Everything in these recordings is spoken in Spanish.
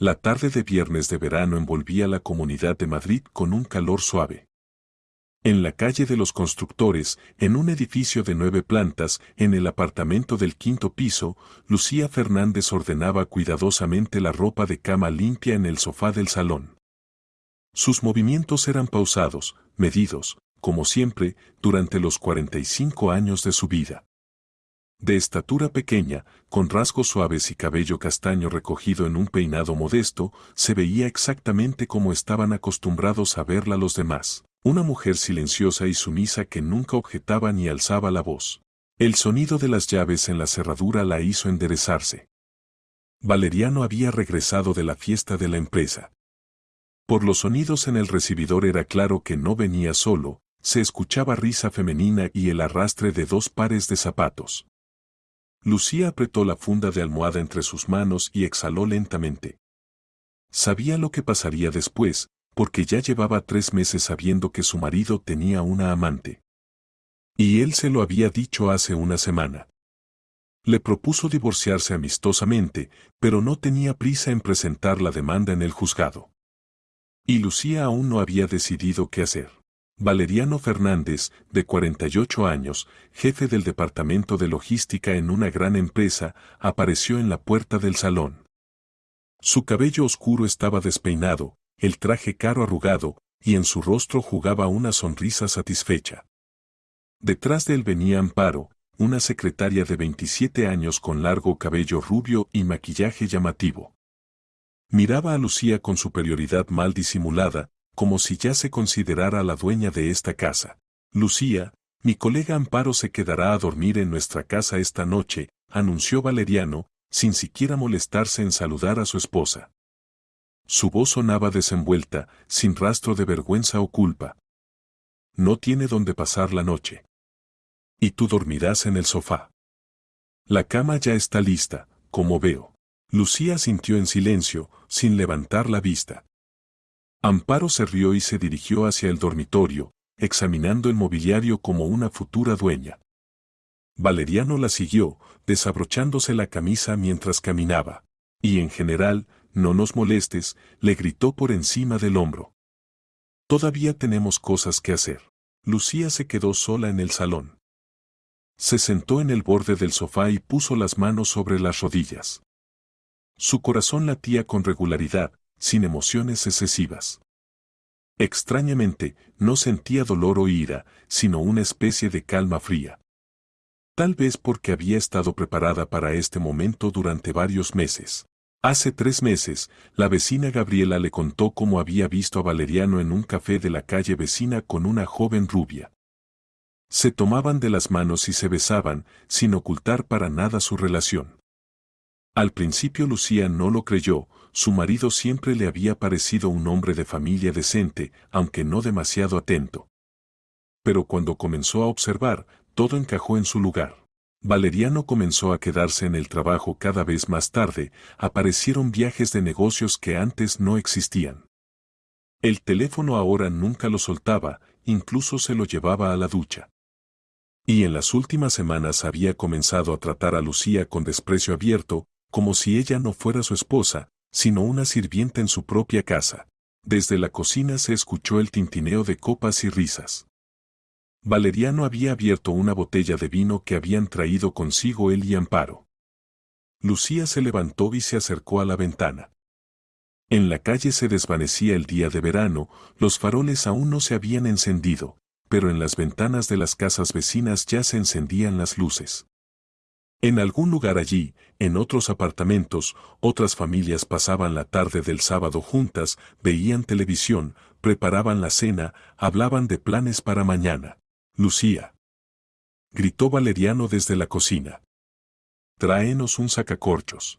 La tarde de viernes de verano envolvía la comunidad de Madrid con un calor suave. En la calle de los Constructores, en un edificio de 9 plantas, en el apartamento del quinto piso, Lucía Fernández ordenaba cuidadosamente la ropa de cama limpia en el sofá del salón. Sus movimientos eran pausados, medidos, como siempre, durante los 45 años de su vida. De estatura pequeña, con rasgos suaves y cabello castaño recogido en un peinado modesto, se veía exactamente como estaban acostumbrados a verla los demás. Una mujer silenciosa y sumisa que nunca objetaba ni alzaba la voz. El sonido de las llaves en la cerradura la hizo enderezarse. Valeriano había regresado de la fiesta de la empresa. Por los sonidos en el recibidor era claro que no venía solo, se escuchaba risa femenina y el arrastre de 2 pares de zapatos. Lucía apretó la funda de almohada entre sus manos y exhaló lentamente. Sabía lo que pasaría después, porque ya llevaba 3 meses sabiendo que su marido tenía una amante. Y él se lo había dicho hace una semana. Le propuso divorciarse amistosamente, pero no tenía prisa en presentar la demanda en el juzgado. Y Lucía aún no había decidido qué hacer. Valeriano Fernández, de 48 años, jefe del departamento de logística en una gran empresa, apareció en la puerta del salón. Su cabello oscuro estaba despeinado, el traje caro arrugado, y en su rostro jugaba una sonrisa satisfecha. Detrás de él venía Amparo, una secretaria de 27 años con largo cabello rubio y maquillaje llamativo. Miraba a Lucía con superioridad mal disimulada, como si ya se considerara la dueña de esta casa. Lucía, mi colega Amparo se quedará a dormir en nuestra casa esta noche, anunció Valeriano, sin siquiera molestarse en saludar a su esposa. Su voz sonaba desenvuelta, sin rastro de vergüenza o culpa. No tiene dónde pasar la noche. Y tú dormirás en el sofá. La cama ya está lista, como veo. Lucía asintió en silencio, sin levantar la vista. Amparo se rió y se dirigió hacia el dormitorio, examinando el mobiliario como una futura dueña. Valeriano la siguió, desabrochándose la camisa mientras caminaba. Y en general, no nos molestes, le gritó por encima del hombro. Todavía tenemos cosas que hacer. Lucía se quedó sola en el salón. Se sentó en el borde del sofá y puso las manos sobre las rodillas. Su corazón latía con regularidad, sin emociones excesivas. Extrañamente, no sentía dolor o ira, sino una especie de calma fría. Tal vez porque había estado preparada para este momento durante varios meses. Hace 3 meses, la vecina Gabriela le contó cómo había visto a Valeriano en un café de la calle vecina con una joven rubia. Se tomaban de las manos y se besaban, sin ocultar para nada su relación. Al principio Lucía no lo creyó, su marido siempre le había parecido un hombre de familia decente, aunque no demasiado atento. Pero cuando comenzó a observar, todo encajó en su lugar. Valeriano comenzó a quedarse en el trabajo cada vez más tarde, aparecieron viajes de negocios que antes no existían. El teléfono ahora nunca lo soltaba, incluso se lo llevaba a la ducha. Y en las últimas semanas había comenzado a tratar a Lucía con desprecio abierto, como si ella no fuera su esposa, sino una sirvienta en su propia casa. Desde la cocina se escuchó el tintineo de copas y risas. Valeriano había abierto una botella de vino que habían traído consigo él y Amparo. Lucía se levantó y se acercó a la ventana. En la calle se desvanecía el día de verano, los faroles aún no se habían encendido, pero en las ventanas de las casas vecinas ya se encendían las luces. En algún lugar allí, en otros apartamentos, otras familias pasaban la tarde del sábado juntas, veían televisión, preparaban la cena, hablaban de planes para mañana. Lucía, gritó Valeriano desde la cocina. Tráenos un sacacorchos.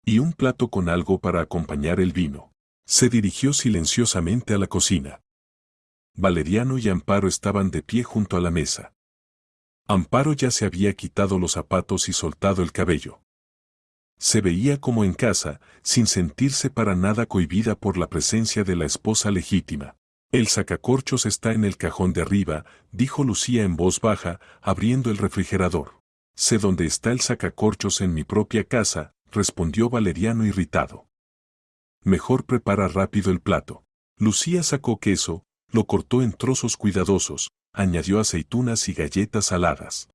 Y un plato con algo para acompañar el vino. Se dirigió silenciosamente a la cocina. Valeriano y Amparo estaban de pie junto a la mesa. Amparo ya se había quitado los zapatos y soltado el cabello. Se veía como en casa, sin sentirse para nada cohibida por la presencia de la esposa legítima. El sacacorchos está en el cajón de arriba, dijo Lucía en voz baja, abriendo el refrigerador. Sé dónde está el sacacorchos en mi propia casa, respondió Valeriano irritado. Mejor prepara rápido el plato. Lucía sacó queso, lo cortó en trozos cuidadosos, añadió aceitunas y galletas saladas.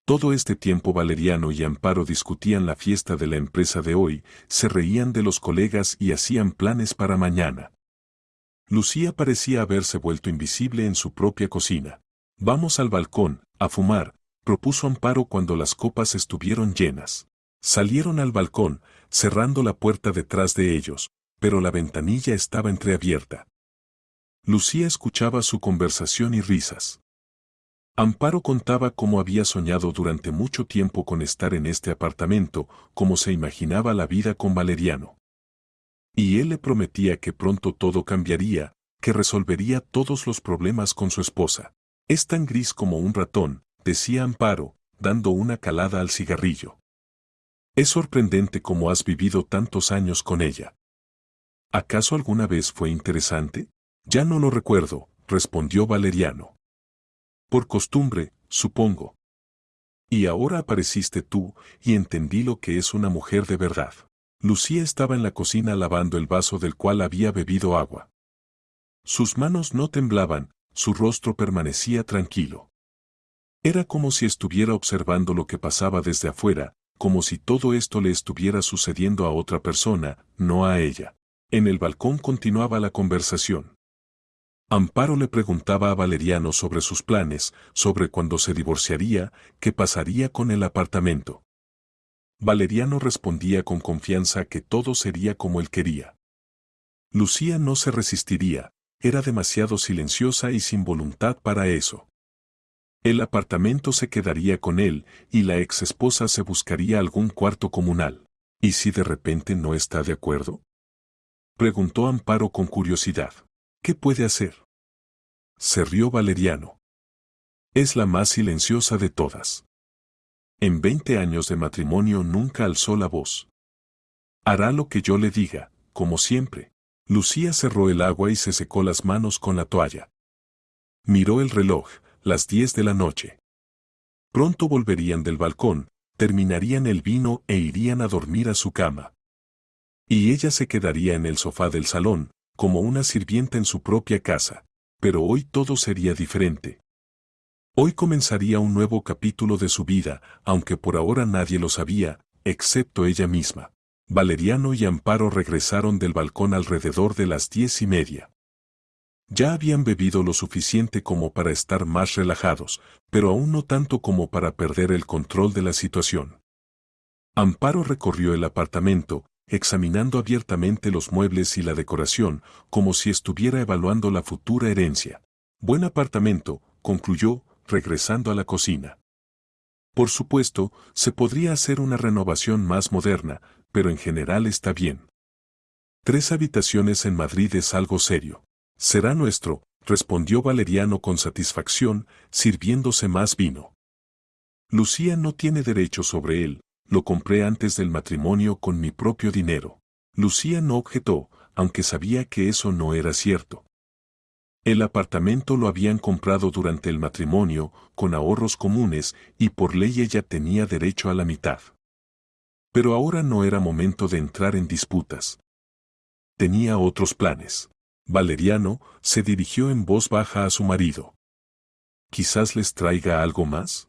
Todo este tiempo Valeriano y Amparo discutían la fiesta de la empresa de hoy, se reían de los colegas y hacían planes para mañana. Lucía parecía haberse vuelto invisible en su propia cocina. Vamos al balcón, a fumar, propuso Amparo cuando las copas estuvieron llenas. Salieron al balcón, cerrando la puerta detrás de ellos, pero la ventanilla estaba entreabierta. Lucía escuchaba su conversación y risas. Amparo contaba cómo había soñado durante mucho tiempo con estar en este apartamento, cómo se imaginaba la vida con Valeriano. Y él le prometía que pronto todo cambiaría, que resolvería todos los problemas con su esposa. Es tan gris como un ratón, decía Amparo, dando una calada al cigarrillo. Es sorprendente cómo has vivido tantos años con ella. ¿Acaso alguna vez fue interesante? Ya no lo recuerdo, respondió Valeriano. Por costumbre, supongo. Y ahora apareciste tú, y entendí lo que es una mujer de verdad. Lucía estaba en la cocina lavando el vaso del cual había bebido agua. Sus manos no temblaban, su rostro permanecía tranquilo. Era como si estuviera observando lo que pasaba desde afuera, como si todo esto le estuviera sucediendo a otra persona, no a ella. En el balcón continuaba la conversación. Amparo le preguntaba a Valeriano sobre sus planes, sobre cuándo se divorciaría, qué pasaría con el apartamento. Valeriano respondía con confianza que todo sería como él quería. Lucía no se resistiría, era demasiado silenciosa y sin voluntad para eso. El apartamento se quedaría con él, y la exesposa se buscaría algún cuarto comunal. ¿Y si de repente no está de acuerdo? Preguntó Amparo con curiosidad. ¿Qué puede hacer? Se rió Valeriano. Es la más silenciosa de todas. En 20 años de matrimonio nunca alzó la voz. Hará lo que yo le diga, como siempre. Lucía cerró el agua y se secó las manos con la toalla. Miró el reloj, las 10 de la noche. Pronto volverían del balcón, terminarían el vino e irían a dormir a su cama. Y ella se quedaría en el sofá del salón, como una sirvienta en su propia casa. Pero hoy todo sería diferente. Hoy comenzaría un nuevo capítulo de su vida, aunque por ahora nadie lo sabía, excepto ella misma. Valeriano y Amparo regresaron del balcón alrededor de las 10:30. Ya habían bebido lo suficiente como para estar más relajados, pero aún no tanto como para perder el control de la situación. Amparo recorrió el apartamento, examinando abiertamente los muebles y la decoración, como si estuviera evaluando la futura herencia. Buen apartamento, concluyó, regresando a la cocina. Por supuesto, se podría hacer una renovación más moderna, pero en general está bien. 3 habitaciones en Madrid es algo serio. Será nuestro, respondió Valeriano con satisfacción, sirviéndose más vino. Lucía no tiene derecho sobre él, lo compré antes del matrimonio con mi propio dinero. Lucía no objetó, aunque sabía que eso no era cierto. El apartamento lo habían comprado durante el matrimonio, con ahorros comunes, y por ley ella tenía derecho a la mitad. Pero ahora no era momento de entrar en disputas. Tenía otros planes. Valeriano se dirigió en voz baja a su marido. ¿Quizás les traiga algo más?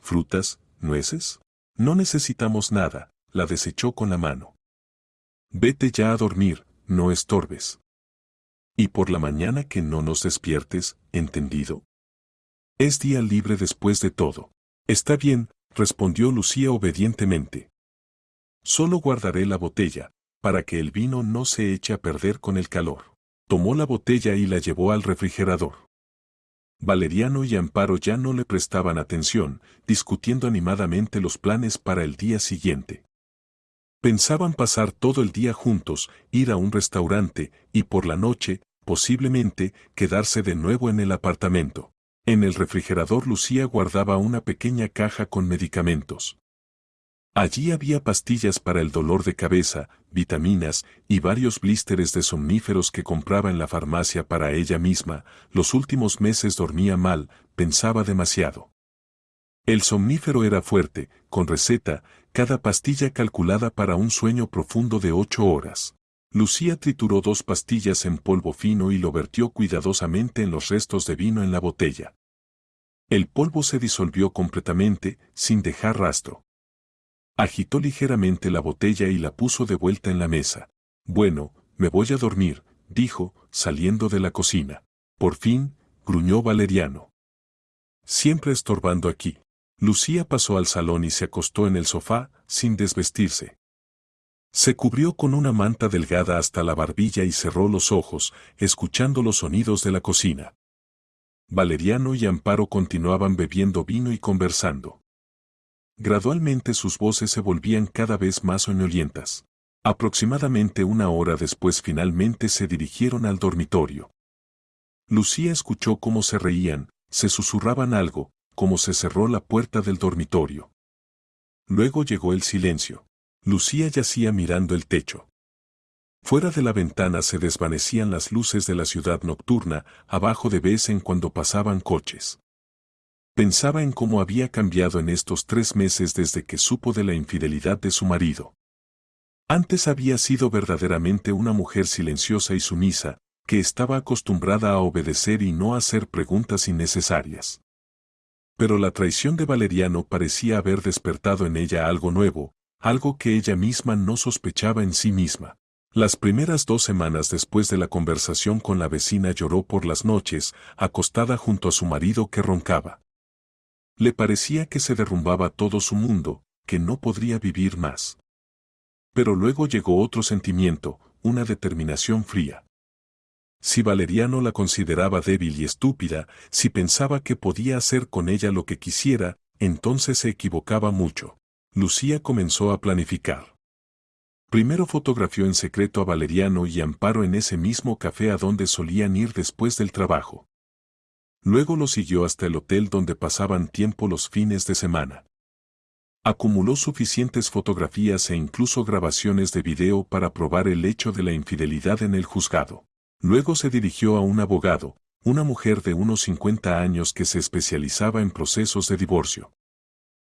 ¿Frutas, nueces? No necesitamos nada, la desechó con la mano. Vete ya a dormir, no estorbes. Y por la mañana que no nos despiertes, ¿entendido? Es día libre después de todo. Está bien, respondió Lucía obedientemente. Solo guardaré la botella, para que el vino no se eche a perder con el calor. Tomó la botella y la llevó al refrigerador. Valeriano y Amparo ya no le prestaban atención, discutiendo animadamente los planes para el día siguiente. Pensaban pasar todo el día juntos, ir a un restaurante, y por la noche, posiblemente, quedarse de nuevo en el apartamento. En el refrigerador Lucía guardaba una pequeña caja con medicamentos. Allí había pastillas para el dolor de cabeza, vitaminas y varios blísteres de somníferos que compraba en la farmacia para ella misma. Los últimos meses dormía mal, pensaba demasiado. El somnífero era fuerte, con receta, cada pastilla calculada para un sueño profundo de 8 horas. Lucía trituró 2 pastillas en polvo fino y lo vertió cuidadosamente en los restos de vino en la botella. El polvo se disolvió completamente, sin dejar rastro. Agitó ligeramente la botella y la puso de vuelta en la mesa. Bueno, me voy a dormir, dijo, saliendo de la cocina. Por fin, gruñó Valeriano. Siempre estorbando aquí. Lucía pasó al salón y se acostó en el sofá, sin desvestirse. Se cubrió con una manta delgada hasta la barbilla y cerró los ojos, escuchando los sonidos de la cocina. Valeriano y Amparo continuaban bebiendo vino y conversando. Gradualmente sus voces se volvían cada vez más soñolientas. Aproximadamente una hora después finalmente se dirigieron al dormitorio. Lucía escuchó cómo se reían, se susurraban algo, cómo se cerró la puerta del dormitorio. Luego llegó el silencio. Lucía yacía mirando el techo. Fuera de la ventana se desvanecían las luces de la ciudad nocturna, abajo de vez en cuando pasaban coches. Pensaba en cómo había cambiado en estos 3 meses desde que supo de la infidelidad de su marido. Antes había sido verdaderamente una mujer silenciosa y sumisa, que estaba acostumbrada a obedecer y no a hacer preguntas innecesarias. Pero la traición de Valeriano parecía haber despertado en ella algo nuevo, algo que ella misma no sospechaba en sí misma. Las primeras 2 semanas después de la conversación con la vecina lloró por las noches, acostada junto a su marido que roncaba. Le parecía que se derrumbaba todo su mundo, que no podría vivir más. Pero luego llegó otro sentimiento, una determinación fría. Si Valeriano la consideraba débil y estúpida, si pensaba que podía hacer con ella lo que quisiera, entonces se equivocaba mucho. Lucía comenzó a planificar. Primero fotografió en secreto a Valeriano y Amparo en ese mismo café a donde solían ir después del trabajo. Luego lo siguió hasta el hotel donde pasaban tiempo los fines de semana. Acumuló suficientes fotografías e incluso grabaciones de video para probar el hecho de la infidelidad en el juzgado. Luego se dirigió a un abogado, una mujer de unos 50 años que se especializaba en procesos de divorcio.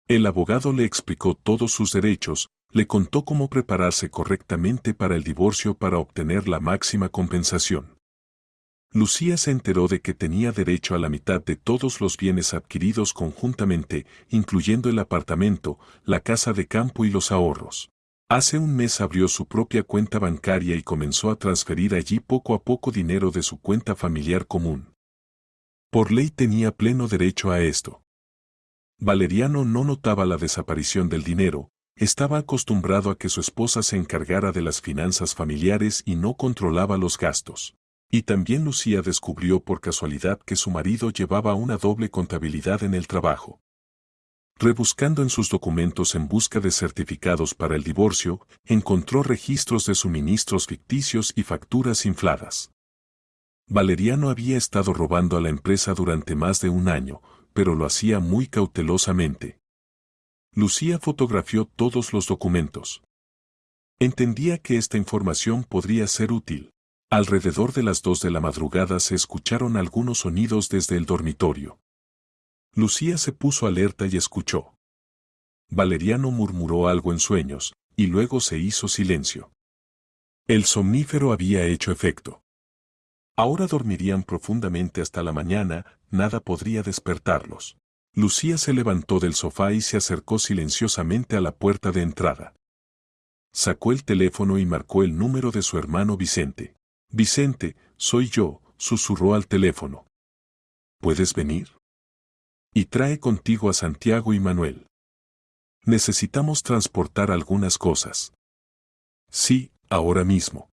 El abogado le explicó todos sus derechos, le contó cómo prepararse correctamente para el divorcio para obtener la máxima compensación. Lucía se enteró de que tenía derecho a la mitad de todos los bienes adquiridos conjuntamente, incluyendo el apartamento, la casa de campo y los ahorros. Hace un mes abrió su propia cuenta bancaria y comenzó a transferir allí poco a poco dinero de su cuenta familiar común. Por ley tenía pleno derecho a esto. Valeriano no notaba la desaparición del dinero, estaba acostumbrado a que su esposa se encargara de las finanzas familiares y no controlaba los gastos. Y también Lucía descubrió por casualidad que su marido llevaba una doble contabilidad en el trabajo. Rebuscando en sus documentos en busca de certificados para el divorcio, encontró registros de suministros ficticios y facturas infladas. Valeriano había estado robando a la empresa durante más de un año, pero lo hacía muy cautelosamente. Lucía fotografió todos los documentos. Entendía que esta información podría ser útil. Alrededor de las 2 de la madrugada se escucharon algunos sonidos desde el dormitorio. Lucía se puso alerta y escuchó. Valeriano murmuró algo en sueños, y luego se hizo silencio. El somnífero había hecho efecto. Ahora dormirían profundamente hasta la mañana, nada podría despertarlos. Lucía se levantó del sofá y se acercó silenciosamente a la puerta de entrada. Sacó el teléfono y marcó el número de su hermano Vicente. «Vicente, soy yo», susurró al teléfono. «¿Puedes venir? Y trae contigo a Santiago y Manuel. Necesitamos transportar algunas cosas». «Sí, ahora mismo».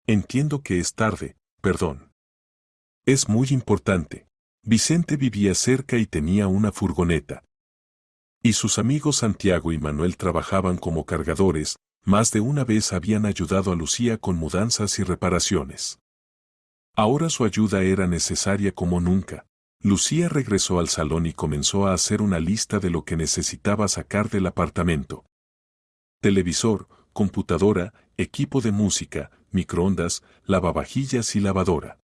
«Entiendo que es tarde, perdón». «Es muy importante». Vicente vivía cerca y tenía una furgoneta. Y sus amigos Santiago y Manuel trabajaban como cargadores, más de una vez habían ayudado a Lucía con mudanzas y reparaciones. Ahora su ayuda era necesaria como nunca. Lucía regresó al salón y comenzó a hacer una lista de lo que necesitaba sacar del apartamento. Televisor, computadora, equipo de música, microondas, lavavajillas y lavadora.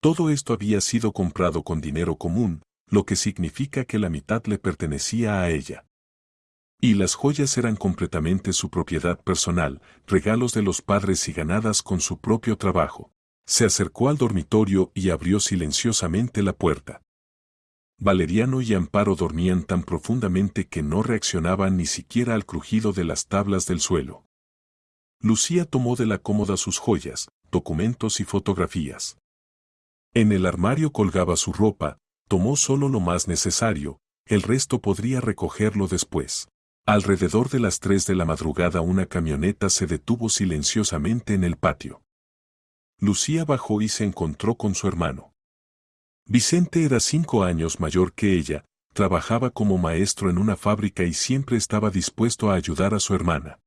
Todo esto había sido comprado con dinero común, lo que significa que la mitad le pertenecía a ella. Y las joyas eran completamente su propiedad personal, regalos de los padres y ganadas con su propio trabajo. Se acercó al dormitorio y abrió silenciosamente la puerta. Valeriano y Amparo dormían tan profundamente que no reaccionaban ni siquiera al crujido de las tablas del suelo. Lucía tomó de la cómoda sus joyas, documentos y fotografías. En el armario colgaba su ropa, tomó solo lo más necesario, el resto podría recogerlo después. Alrededor de las 3 de la madrugada una camioneta se detuvo silenciosamente en el patio. Lucía bajó y se encontró con su hermano. Vicente era 5 años mayor que ella, trabajaba como maestro en una fábrica y siempre estaba dispuesto a ayudar a su hermana.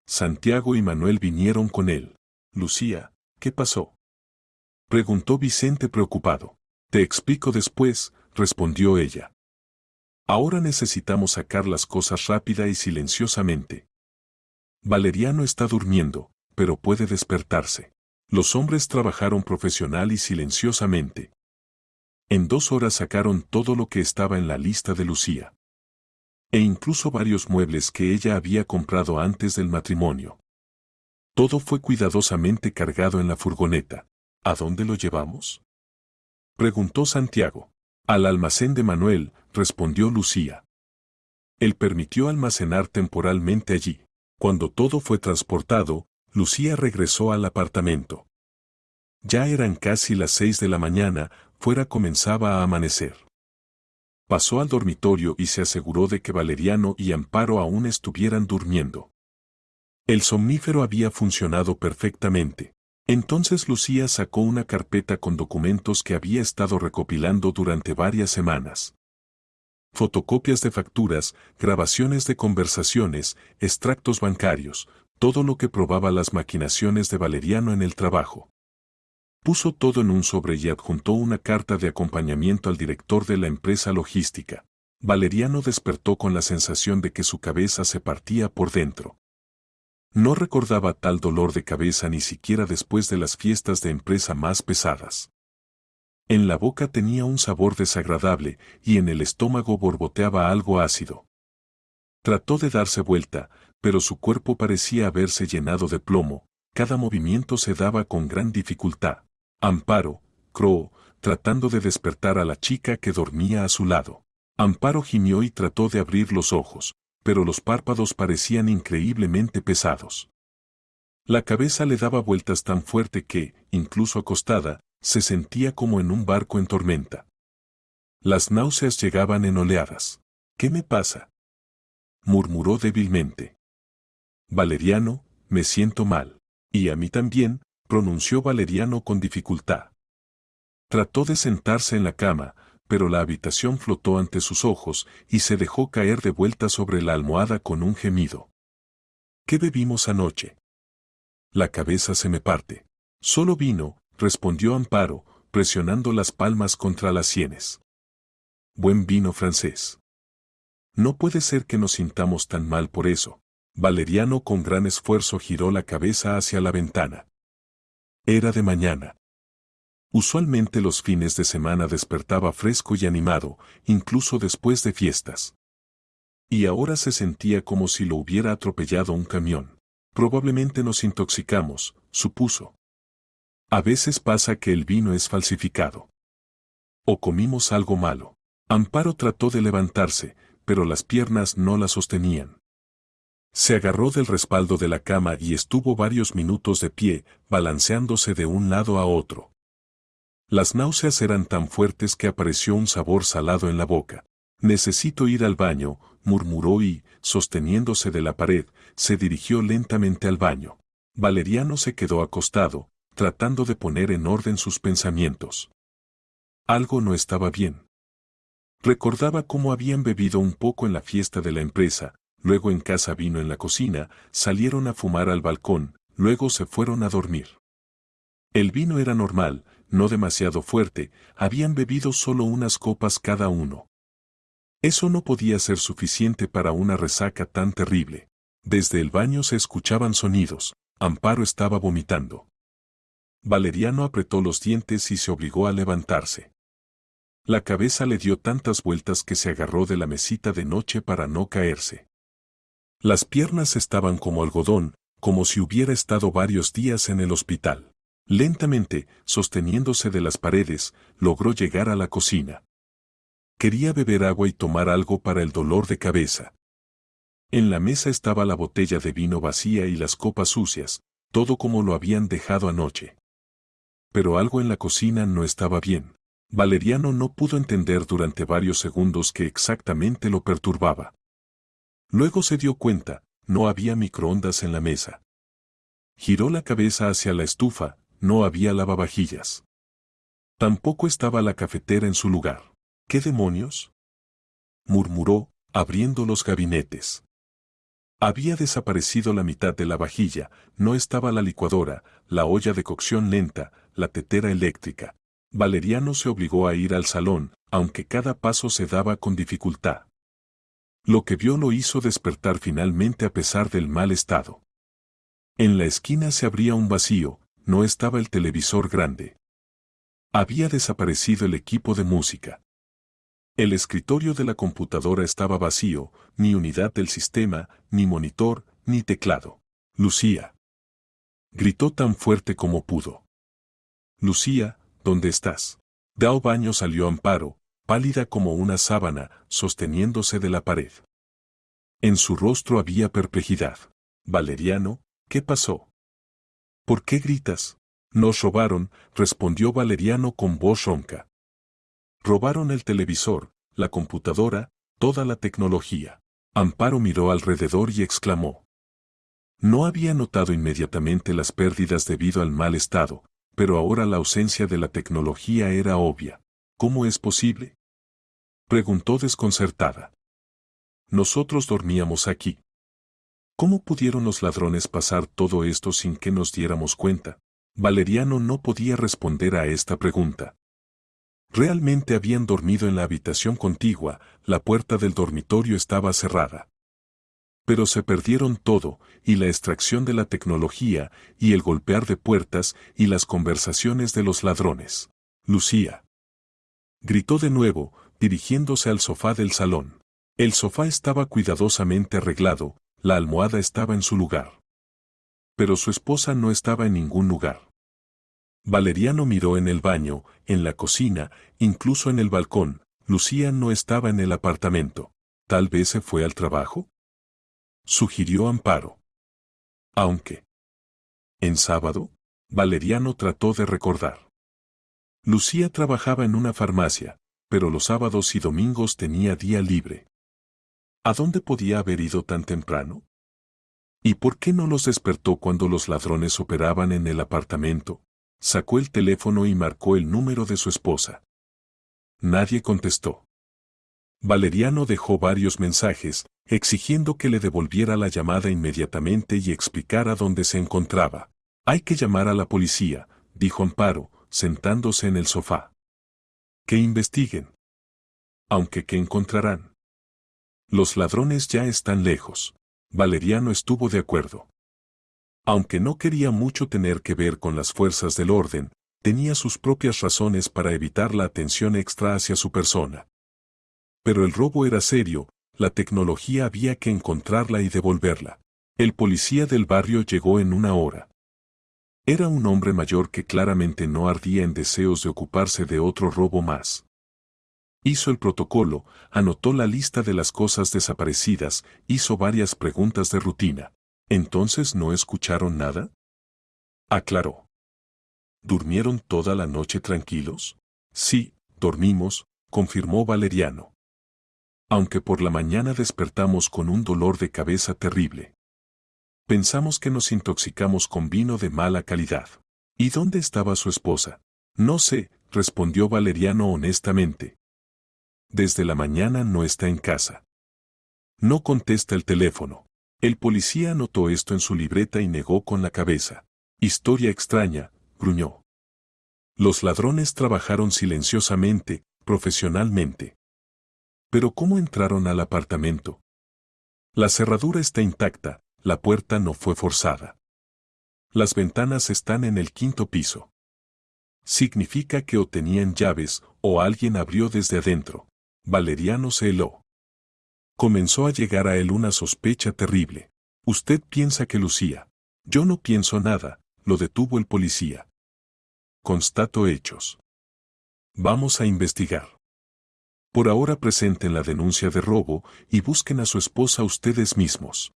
Santiago y Manuel vinieron con él. Lucía, ¿qué pasó?, preguntó Vicente preocupado. Te explico después, respondió ella. Ahora necesitamos sacar las cosas rápida y silenciosamente. Valeriano está durmiendo, pero puede despertarse. Los hombres trabajaron profesional y silenciosamente. En 2 horas sacaron todo lo que estaba en la lista de Lucía. E incluso varios muebles que ella había comprado antes del matrimonio. Todo fue cuidadosamente cargado en la furgoneta. ¿A dónde lo llevamos?, preguntó Santiago. Al almacén de Manuel, respondió Lucía. Él permitió almacenar temporalmente allí. Cuando todo fue transportado, Lucía regresó al apartamento. Ya eran casi las 6 de la mañana, fuera comenzaba a amanecer. Pasó al dormitorio y se aseguró de que Valeriano y Amparo aún estuvieran durmiendo. El somnífero había funcionado perfectamente. Entonces Lucía sacó una carpeta con documentos que había estado recopilando durante varias semanas. Fotocopias de facturas, grabaciones de conversaciones, extractos bancarios, todo lo que probaba las maquinaciones de Valeriano en el trabajo. Puso todo en un sobre y adjuntó una carta de acompañamiento al director de la empresa logística. Valeriano despertó con la sensación de que su cabeza se partía por dentro. No recordaba tal dolor de cabeza ni siquiera después de las fiestas de empresa más pesadas. En la boca tenía un sabor desagradable y en el estómago borboteaba algo ácido. Trató de darse vuelta, pero su cuerpo parecía haberse llenado de plomo, cada movimiento se daba con gran dificultad. Amparo, croó, tratando de despertar a la chica que dormía a su lado. Amparo gimió y trató de abrir los ojos, pero los párpados parecían increíblemente pesados. La cabeza le daba vueltas tan fuerte que, incluso acostada, se sentía como en un barco en tormenta. Las náuseas llegaban en oleadas. ¿Qué me pasa?, murmuró débilmente. Valeriano, me siento mal. Y a mí también, pronunció Valeriano con dificultad. Trató de sentarse en la cama, pero la habitación flotó ante sus ojos y se dejó caer de vuelta sobre la almohada con un gemido. ¿Qué bebimos anoche? La cabeza se me parte. Solo vino, respondió Amparo, presionando las palmas contra las sienes. Buen vino francés. No puede ser que nos sintamos tan mal por eso. Valeriano con gran esfuerzo giró la cabeza hacia la ventana. Era de mañana. Usualmente los fines de semana despertaba fresco y animado, incluso después de fiestas. Y ahora se sentía como si lo hubiera atropellado un camión. Probablemente nos intoxicamos, supuso. A veces pasa que el vino es falsificado. O comimos algo malo. Amparo trató de levantarse, pero las piernas no la sostenían. Se agarró del respaldo de la cama y estuvo varios minutos de pie, balanceándose de un lado a otro. Las náuseas eran tan fuertes que apareció un sabor salado en la boca. Necesito ir al baño, murmuró y, sosteniéndose de la pared, se dirigió lentamente al baño. Valeriano se quedó acostado, tratando de poner en orden sus pensamientos. Algo no estaba bien. Recordaba cómo habían bebido un poco en la fiesta de la empresa, luego en casa vino en la cocina, salieron a fumar al balcón, luego se fueron a dormir. El vino era normal, no demasiado fuerte, habían bebido solo unas copas cada uno. Eso no podía ser suficiente para una resaca tan terrible. Desde el baño se escuchaban sonidos. Amparo estaba vomitando. Valeriano apretó los dientes y se obligó a levantarse. La cabeza le dio tantas vueltas que se agarró de la mesita de noche para no caerse. Las piernas estaban como algodón, como si hubiera estado varios días en el hospital. Lentamente, sosteniéndose de las paredes, logró llegar a la cocina. Quería beber agua y tomar algo para el dolor de cabeza. En la mesa estaba la botella de vino vacía y las copas sucias, todo como lo habían dejado anoche. Pero algo en la cocina no estaba bien. Valeriano no pudo entender durante varios segundos qué exactamente lo perturbaba. Luego se dio cuenta, no había microondas en la mesa. Giró la cabeza hacia la estufa, no había lavavajillas. Tampoco estaba la cafetera en su lugar. ¿Qué demonios?, murmuró, abriendo los gabinetes. Había desaparecido la mitad de la vajilla, no estaba la licuadora, la olla de cocción lenta, la tetera eléctrica. Valeriano se obligó a ir al salón, aunque cada paso se daba con dificultad. Lo que vio lo hizo despertar finalmente a pesar del mal estado. En la esquina se abría un vacío, no estaba el televisor grande. Había desaparecido el equipo de música. El escritorio de la computadora estaba vacío, ni unidad del sistema, ni monitor, ni teclado. Lucía. Gritó tan fuerte como pudo. Lucía, ¿dónde estás? Del baño salió Amparo, pálida como una sábana, sosteniéndose de la pared. En su rostro había perplejidad. Valeriano, ¿qué pasó? ¿Por qué gritas? Nos robaron, respondió Valeriano con voz ronca. Robaron el televisor, la computadora, toda la tecnología. Amparo miró alrededor y exclamó. No había notado inmediatamente las pérdidas debido al mal estado, pero ahora la ausencia de la tecnología era obvia. ¿Cómo es posible?, preguntó desconcertada. Nosotros dormíamos aquí. ¿Cómo pudieron los ladrones pasar todo esto sin que nos diéramos cuenta? Valeriano no podía responder a esta pregunta. Realmente habían dormido en la habitación contigua, la puerta del dormitorio estaba cerrada. Pero se perdieron todo, y la extracción de la tecnología, y el golpear de puertas, y las conversaciones de los ladrones. Lucía. Gritó de nuevo, dirigiéndose al sofá del salón. El sofá estaba cuidadosamente arreglado, la almohada estaba en su lugar. Pero su esposa no estaba en ningún lugar. Valeriano miró en el baño, en la cocina, incluso en el balcón. Lucía no estaba en el apartamento. ¿Tal vez se fue al trabajo?, sugirió Amparo. Aunque. ¿En sábado? Valeriano trató de recordar. Lucía trabajaba en una farmacia, pero los sábados y domingos tenía día libre. ¿A dónde podía haber ido tan temprano? ¿Y por qué no los despertó cuando los ladrones operaban en el apartamento? Sacó el teléfono y marcó el número de su esposa. Nadie contestó. Valeriano dejó varios mensajes, exigiendo que le devolviera la llamada inmediatamente y explicara dónde se encontraba. Hay que llamar a la policía, dijo Amparo, sentándose en el sofá. Que investiguen. Aunque ¿qué encontrarán? Los ladrones ya están lejos. Valeriano estuvo de acuerdo. Aunque no quería mucho tener que ver con las fuerzas del orden, tenía sus propias razones para evitar la atención extra hacia su persona. Pero el robo era serio, la tecnología había que encontrarla y devolverla. El policía del barrio llegó en una hora. Era un hombre mayor que claramente no ardía en deseos de ocuparse de otro robo más. Hizo el protocolo, anotó la lista de las cosas desaparecidas, hizo varias preguntas de rutina. ¿Entonces no escucharon nada?, aclaró. ¿Durmieron toda la noche tranquilos? Sí, dormimos, confirmó Valeriano. Aunque por la mañana despertamos con un dolor de cabeza terrible. Pensamos que nos intoxicamos con vino de mala calidad. ¿Y dónde estaba su esposa? No sé, respondió Valeriano honestamente. Desde la mañana no está en casa. No contesta el teléfono. El policía anotó esto en su libreta y negó con la cabeza. Historia extraña, gruñó. Los ladrones trabajaron silenciosamente, profesionalmente. ¿Pero cómo entraron al apartamento? La cerradura está intacta, la puerta no fue forzada. Las ventanas están en el 5º piso. Significa que o tenían llaves o alguien abrió desde adentro. Valeriano se heló. Comenzó a llegar a él una sospecha terrible. Usted piensa que Lucía. Yo no pienso nada, lo detuvo el policía. Constato hechos. Vamos a investigar. Por ahora presenten la denuncia de robo y busquen a su esposa ustedes mismos.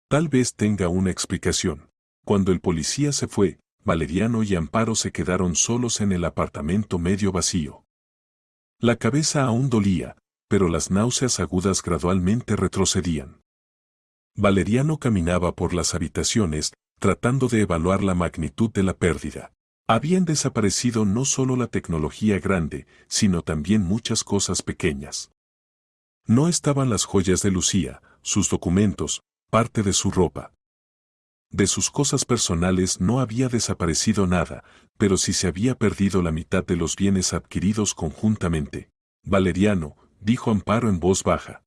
Tal vez tenga una explicación. Cuando el policía se fue, Valeriano y Amparo se quedaron solos en el apartamento medio vacío. La cabeza aún dolía, pero las náuseas agudas gradualmente retrocedían. Valeriano caminaba por las habitaciones, tratando de evaluar la magnitud de la pérdida. Habían desaparecido no solo la tecnología grande, sino también muchas cosas pequeñas. No estaban las joyas de Lucía, sus documentos, parte de su ropa. De sus cosas personales no había desaparecido nada, pero sí se había perdido la mitad de los bienes adquiridos conjuntamente. Valeriano, dijo Amparo en voz baja.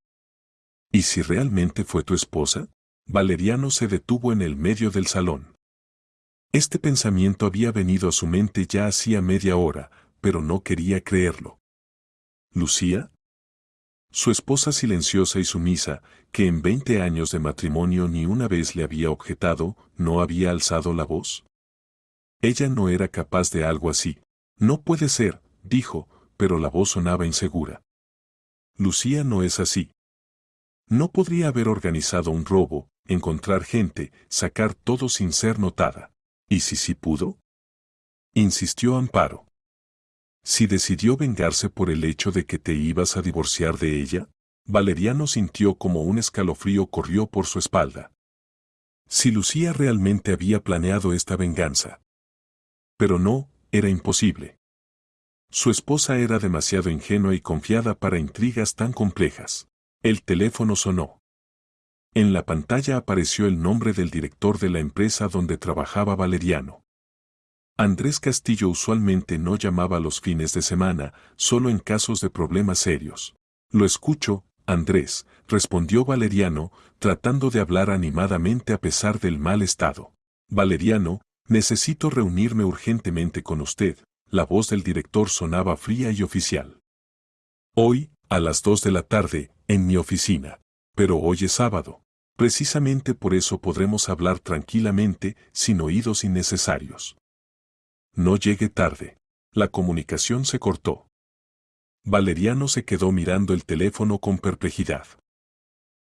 ¿Y si realmente fue tu esposa? Valeriano se detuvo en el medio del salón. Este pensamiento había venido a su mente ya hacía media hora, pero no quería creerlo. ¿Lucía? Su esposa silenciosa y sumisa, que en 20 años de matrimonio ni una vez le había objetado, ¿no había alzado la voz? Ella no era capaz de algo así. No puede ser, dijo, pero la voz sonaba insegura. Lucía no es así. No podría haber organizado un robo, encontrar gente, sacar todo sin ser notada. ¿Y si sí pudo? Insistió Amparo. ¿Si decidió vengarse por el hecho de que te ibas a divorciar de ella? Valeriano sintió como un escalofrío corrió por su espalda. Si Lucía realmente había planeado esta venganza. Pero no, era imposible. Su esposa era demasiado ingenua y confiada para intrigas tan complejas. El teléfono sonó. En la pantalla apareció el nombre del director de la empresa donde trabajaba Valeriano. Andrés Castillo usualmente no llamaba los fines de semana, solo en casos de problemas serios. Lo escucho, Andrés, respondió Valeriano, tratando de hablar animadamente a pesar del mal estado. Valeriano, necesito reunirme urgentemente con usted. La voz del director sonaba fría y oficial. Hoy, a las 2 de la tarde, en mi oficina. Pero hoy es sábado. Precisamente por eso podremos hablar tranquilamente, sin oídos innecesarios. No llegue tarde. La comunicación se cortó. Valeriano se quedó mirando el teléfono con perplejidad.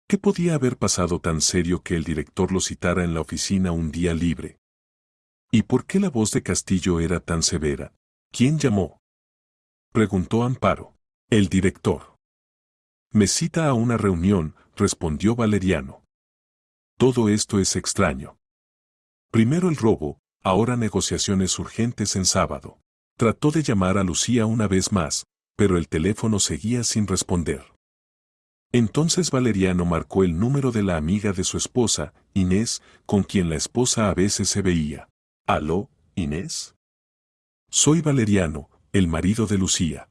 ¿Qué podía haber pasado tan serio que el director lo citara en la oficina un día libre? ¿Y por qué la voz de Castillo era tan severa? ¿Quién llamó? Preguntó Amparo. El director. Me cita a una reunión, respondió Valeriano. Todo esto es extraño. Primero el robo, ahora negociaciones urgentes en sábado. Trató de llamar a Lucía una vez más, pero el teléfono seguía sin responder. Entonces Valeriano marcó el número de la amiga de su esposa, Inés, con quien la esposa a veces se veía. ¿Aló, Inés? Soy Valeriano, el marido de Lucía.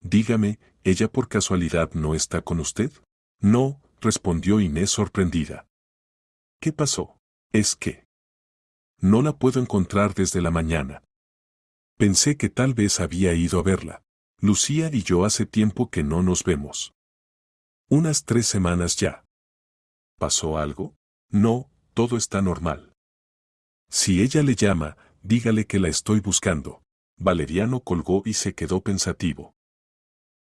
Dígame, ¿ella por casualidad no está con usted? No, respondió Inés sorprendida. ¿Qué pasó? Es que no la puedo encontrar desde la mañana. Pensé que tal vez había ido a verla. Lucía y yo hace tiempo que no nos vemos. Unas 3 semanas ya. ¿Pasó algo? No, todo está normal. Si ella le llama, dígale que la estoy buscando. Valeriano colgó y se quedó pensativo.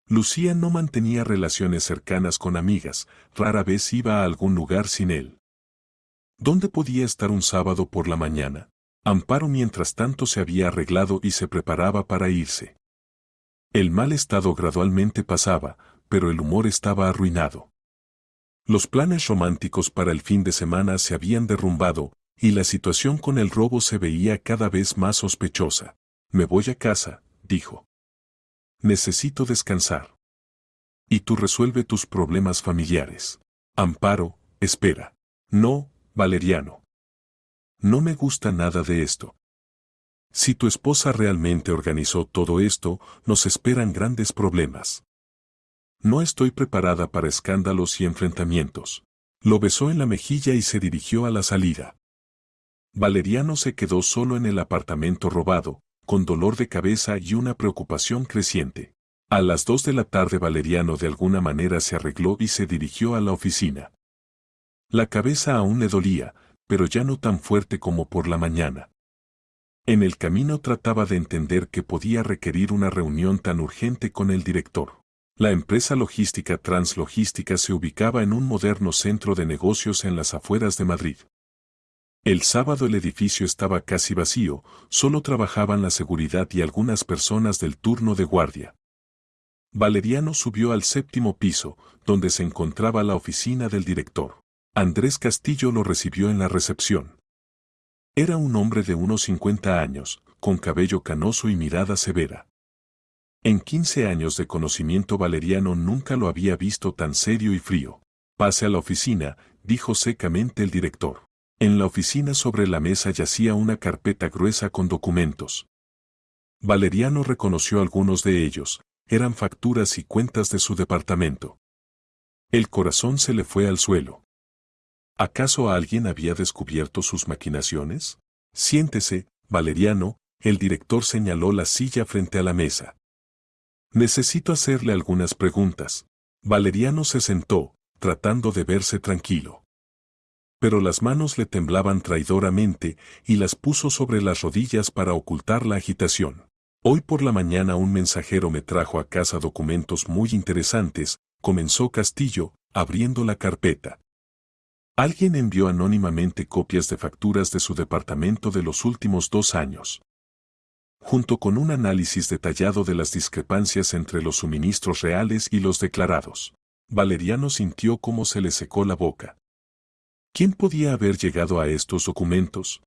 Lucía no mantenía relaciones cercanas con amigas, rara vez iba a algún lugar sin él. ¿Dónde podía estar un sábado por la mañana? Amparo mientras tanto se había arreglado y se preparaba para irse. El mal estado gradualmente pasaba, pero el humor estaba arruinado. Los planes románticos para el fin de semana se habían derrumbado, y la situación con el robo se veía cada vez más sospechosa. Me voy a casa, dijo. Necesito descansar. Y tú resuelve tus problemas familiares. Amparo, espera. No, Valeriano. No me gusta nada de esto. Si tu esposa realmente organizó todo esto, nos esperan grandes problemas. No estoy preparada para escándalos y enfrentamientos. Lo besó en la mejilla y se dirigió a la salida. Valeriano se quedó solo en el apartamento robado, con dolor de cabeza y una preocupación creciente. A las 2 de la tarde Valeriano de alguna manera se arregló y se dirigió a la oficina. La cabeza aún le dolía, pero ya no tan fuerte como por la mañana. En el camino trataba de entender qué podía requerir una reunión tan urgente con el director. La empresa logística Translogística se ubicaba en un moderno centro de negocios en las afueras de Madrid. El sábado el edificio estaba casi vacío, solo trabajaban la seguridad y algunas personas del turno de guardia. Valeriano subió al 7º piso, donde se encontraba la oficina del director. Andrés Castillo lo recibió en la recepción. Era un hombre de unos 50 años, con cabello canoso y mirada severa. En 15 años de conocimiento Valeriano nunca lo había visto tan serio y frío. «Pase a la oficina», dijo secamente el director. En la oficina sobre la mesa yacía una carpeta gruesa con documentos. Valeriano reconoció algunos de ellos, eran facturas y cuentas de su departamento. El corazón se le fue al suelo. ¿Acaso alguien había descubierto sus maquinaciones? «Siéntese, Valeriano», el director señaló la silla frente a la mesa. «Necesito hacerle algunas preguntas». Valeriano se sentó, tratando de verse tranquilo. Pero las manos le temblaban traidoramente y las puso sobre las rodillas para ocultar la agitación. «Hoy por la mañana un mensajero me trajo a casa documentos muy interesantes», comenzó Castillo, abriendo la carpeta. Alguien envió anónimamente copias de facturas de su departamento de los últimos 2 años. Junto con un análisis detallado de las discrepancias entre los suministros reales y los declarados. Valeriano sintió cómo se le secó la boca. ¿Quién podía haber llegado a estos documentos?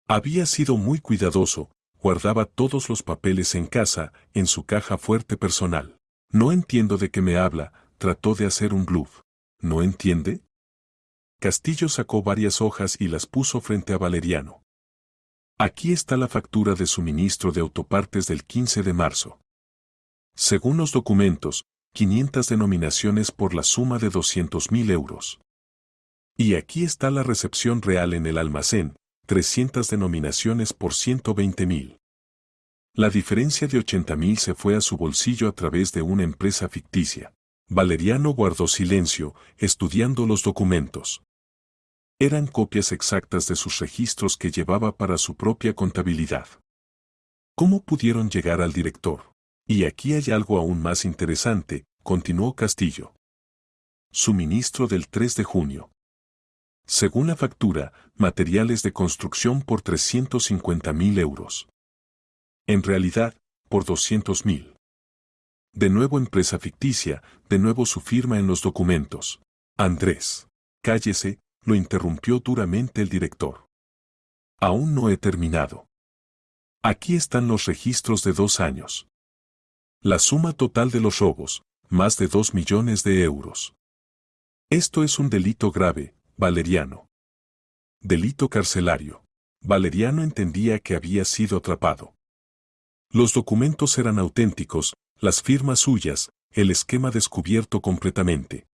Había sido muy cuidadoso, guardaba todos los papeles en casa, en su caja fuerte personal. «No entiendo de qué me habla», trató de hacer un bluff. «¿No entiende?». Castillo sacó varias hojas y las puso frente a Valeriano. «Aquí está la factura de suministro de autopartes del 15 de marzo. Según los documentos, 500 denominaciones por la suma de 200.000 euros. Y aquí está la recepción real en el almacén, 300 denominaciones por 120.000. La diferencia de 80.000 se fue a su bolsillo a través de una empresa ficticia». Valeriano guardó silencio, estudiando los documentos. Eran copias exactas de sus registros que llevaba para su propia contabilidad. ¿Cómo pudieron llegar al director? Y aquí hay algo aún más interesante, continuó Castillo. Suministro del 3 de junio. Según la factura, materiales de construcción por 350.000 euros. En realidad, por 200.000. De nuevo empresa ficticia, de nuevo su firma en los documentos. «Andrés, cállese», lo interrumpió duramente el director. «Aún no he terminado. Aquí están los registros de 2 años. La suma total de los robos, más de 2 millones de euros. Esto es un delito grave, Valeriano. Delito carcelario». Valeriano entendía que había sido atrapado. Los documentos eran auténticos, las firmas suyas, el esquema descubierto completamente.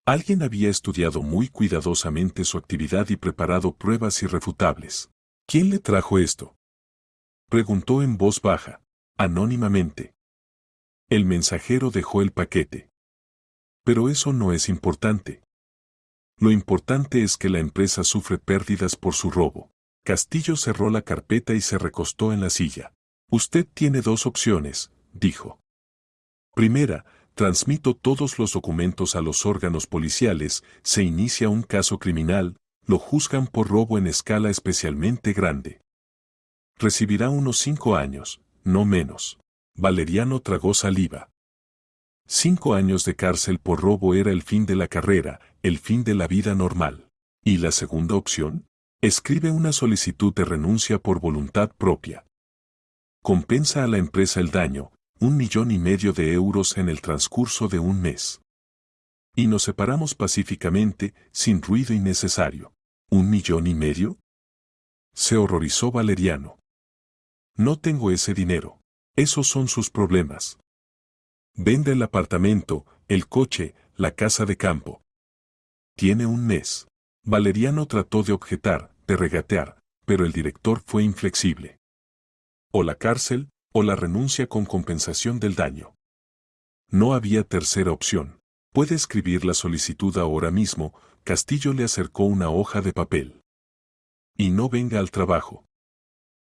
Alguien había estudiado muy cuidadosamente su actividad y preparado pruebas irrefutables. «¿Quién le trajo esto?», preguntó en voz baja, anónimamente. El mensajero dejó el paquete. «Pero eso no es importante. Lo importante es que la empresa sufre pérdidas por su robo». Castillo cerró la carpeta y se recostó en la silla. «Usted tiene 2 opciones», dijo. «Primera, transmito todos los documentos a los órganos policiales, se inicia un caso criminal, lo juzgan por robo en escala especialmente grande. Recibirá unos 5 años, no menos». Valeriano tragó saliva. 5 años de cárcel por robo era el fin de la carrera, el fin de la vida normal. ¿Y la segunda opción? Escribe una solicitud de renuncia por voluntad propia. Compensa a la empresa el daño, 1,5 millones de euros en el transcurso de 1 mes. Y nos separamos pacíficamente, sin ruido innecesario. ¿1,5 millones? Se horrorizó Valeriano. «No tengo ese dinero. Esos son sus problemas. Vende el apartamento, el coche, la casa de campo. Tiene 1 mes». Valeriano trató de objetar, de regatear, pero el director fue inflexible. «O la cárcel, o la renuncia con compensación del daño». No había tercera opción. Puede escribir la solicitud ahora mismo. Castillo le acercó una hoja de papel. Y no venga al trabajo.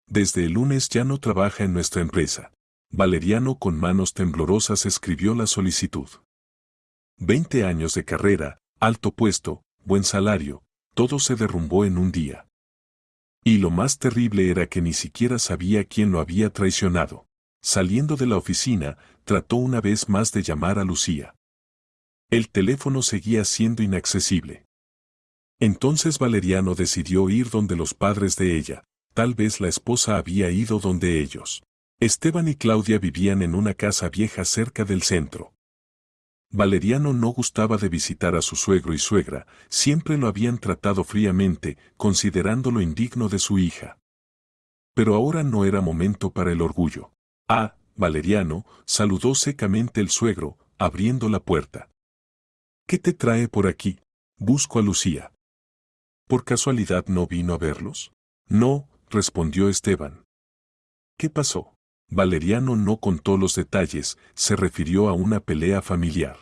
Desde el lunes ya no trabaja en nuestra empresa. Valeriano con manos temblorosas escribió la solicitud. 20 años de carrera, alto puesto, buen salario, todo se derrumbó en un día. Y lo más terrible era que ni siquiera sabía quién lo había traicionado. Saliendo de la oficina, trató una vez más de llamar a Lucía. El teléfono seguía siendo inaccesible. Entonces Valeriano decidió ir donde los padres de ella. Tal vez la esposa había ido donde ellos. Esteban y Claudia vivían en una casa vieja cerca del centro. Valeriano no gustaba de visitar a su suegro y suegra, siempre lo habían tratado fríamente, considerándolo indigno de su hija. Pero ahora no era momento para el orgullo. Ah, Valeriano, saludó secamente el suegro, abriendo la puerta. ¿Qué te trae por aquí? Busco a Lucía. ¿Por casualidad no vino a verlos? No, respondió Esteban. ¿Qué pasó? Valeriano no contó los detalles, se refirió a una pelea familiar.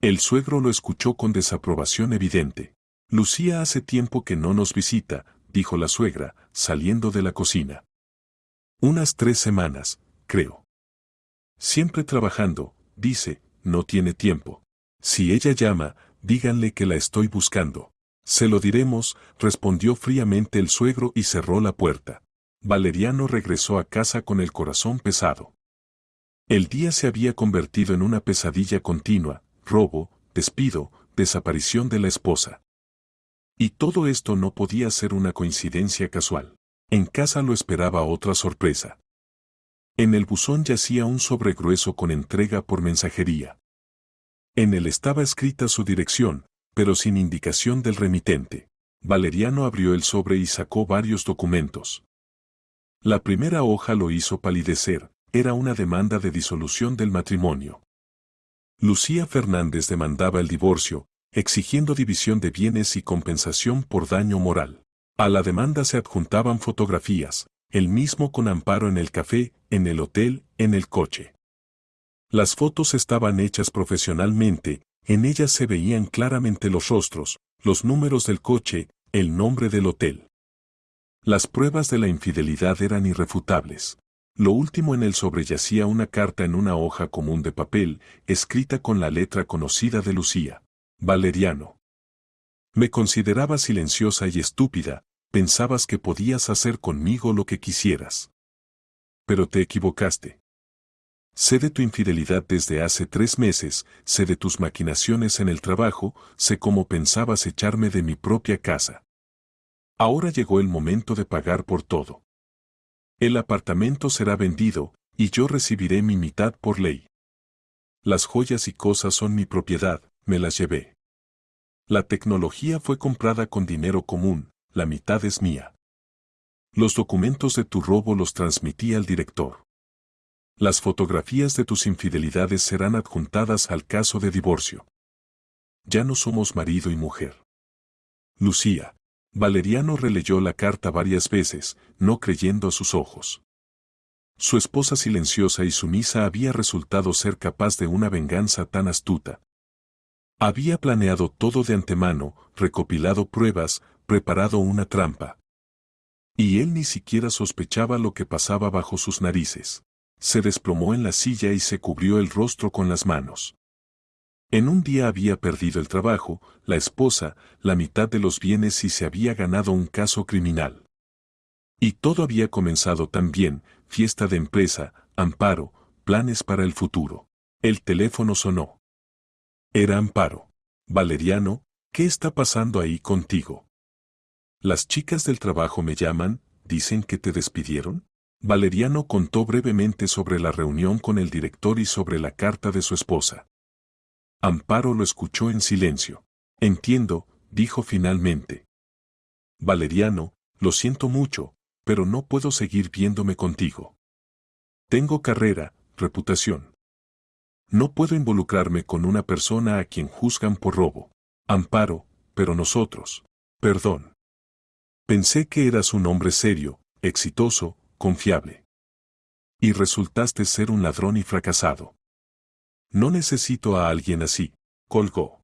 El suegro lo escuchó con desaprobación evidente. Lucía hace tiempo que no nos visita, dijo la suegra, saliendo de la cocina. Unas 3 semanas, creo. Siempre trabajando, dice, no tiene tiempo. Si ella llama, díganle que la estoy buscando. Se lo diremos, respondió fríamente el suegro y cerró la puerta. Valeriano regresó a casa con el corazón pesado. El día se había convertido en una pesadilla continua, robo, despido, desaparición de la esposa. Y todo esto no podía ser una coincidencia casual. En casa lo esperaba otra sorpresa. En el buzón yacía un sobre grueso con entrega por mensajería. En él estaba escrita su dirección, pero sin indicación del remitente. Valeriano abrió el sobre y sacó varios documentos. La primera hoja lo hizo palidecer, era una demanda de disolución del matrimonio. Lucía Fernández demandaba el divorcio, exigiendo división de bienes y compensación por daño moral. A la demanda se adjuntaban fotografías, él mismo con Amparo en el café, en el hotel, en el coche. Las fotos estaban hechas profesionalmente, en ellas se veían claramente los rostros, los números del coche, el nombre del hotel. Las pruebas de la infidelidad eran irrefutables. Lo último en el sobre yacía una carta en una hoja común de papel, escrita con la letra conocida de Lucía. Valeriano. Me considerabas silenciosa y estúpida, pensabas que podías hacer conmigo lo que quisieras. Pero te equivocaste. Sé de tu infidelidad desde hace 3 meses, sé de tus maquinaciones en el trabajo, sé cómo pensabas echarme de mi propia casa. Ahora llegó el momento de pagar por todo. El apartamento será vendido, y yo recibiré mi mitad por ley. Las joyas y cosas son mi propiedad, me las llevé. La tecnología fue comprada con dinero común, la mitad es mía. Los documentos de tu robo los transmití al director. Las fotografías de tus infidelidades serán adjuntadas al caso de divorcio. Ya no somos marido y mujer. Lucía. Valeriano releyó la carta varias veces, no creyendo a sus ojos. Su esposa silenciosa y sumisa había resultado ser capaz de una venganza tan astuta. Había planeado todo de antemano, recopilado pruebas, preparado una trampa. Y él ni siquiera sospechaba lo que pasaba bajo sus narices. Se desplomó en la silla y se cubrió el rostro con las manos. En un día había perdido el trabajo, la esposa, la mitad de los bienes y se había ganado un caso criminal. Y todo había comenzado tan bien, fiesta de empresa, Amparo, planes para el futuro. El teléfono sonó. Era Amparo. Valeriano, ¿qué está pasando ahí contigo? Las chicas del trabajo me llaman, dicen que te despidieron. Valeriano contó brevemente sobre la reunión con el director y sobre la carta de su esposa. Amparo lo escuchó en silencio. Entiendo, dijo finalmente. Valeriano, lo siento mucho, pero no puedo seguir viéndome contigo. Tengo carrera, reputación. No puedo involucrarme con una persona a quien juzgan por robo. Amparo, pero nosotros. Perdón. Pensé que eras un hombre serio, exitoso, confiable. Y resultaste ser un ladrón y fracasado. No necesito a alguien así, colgó.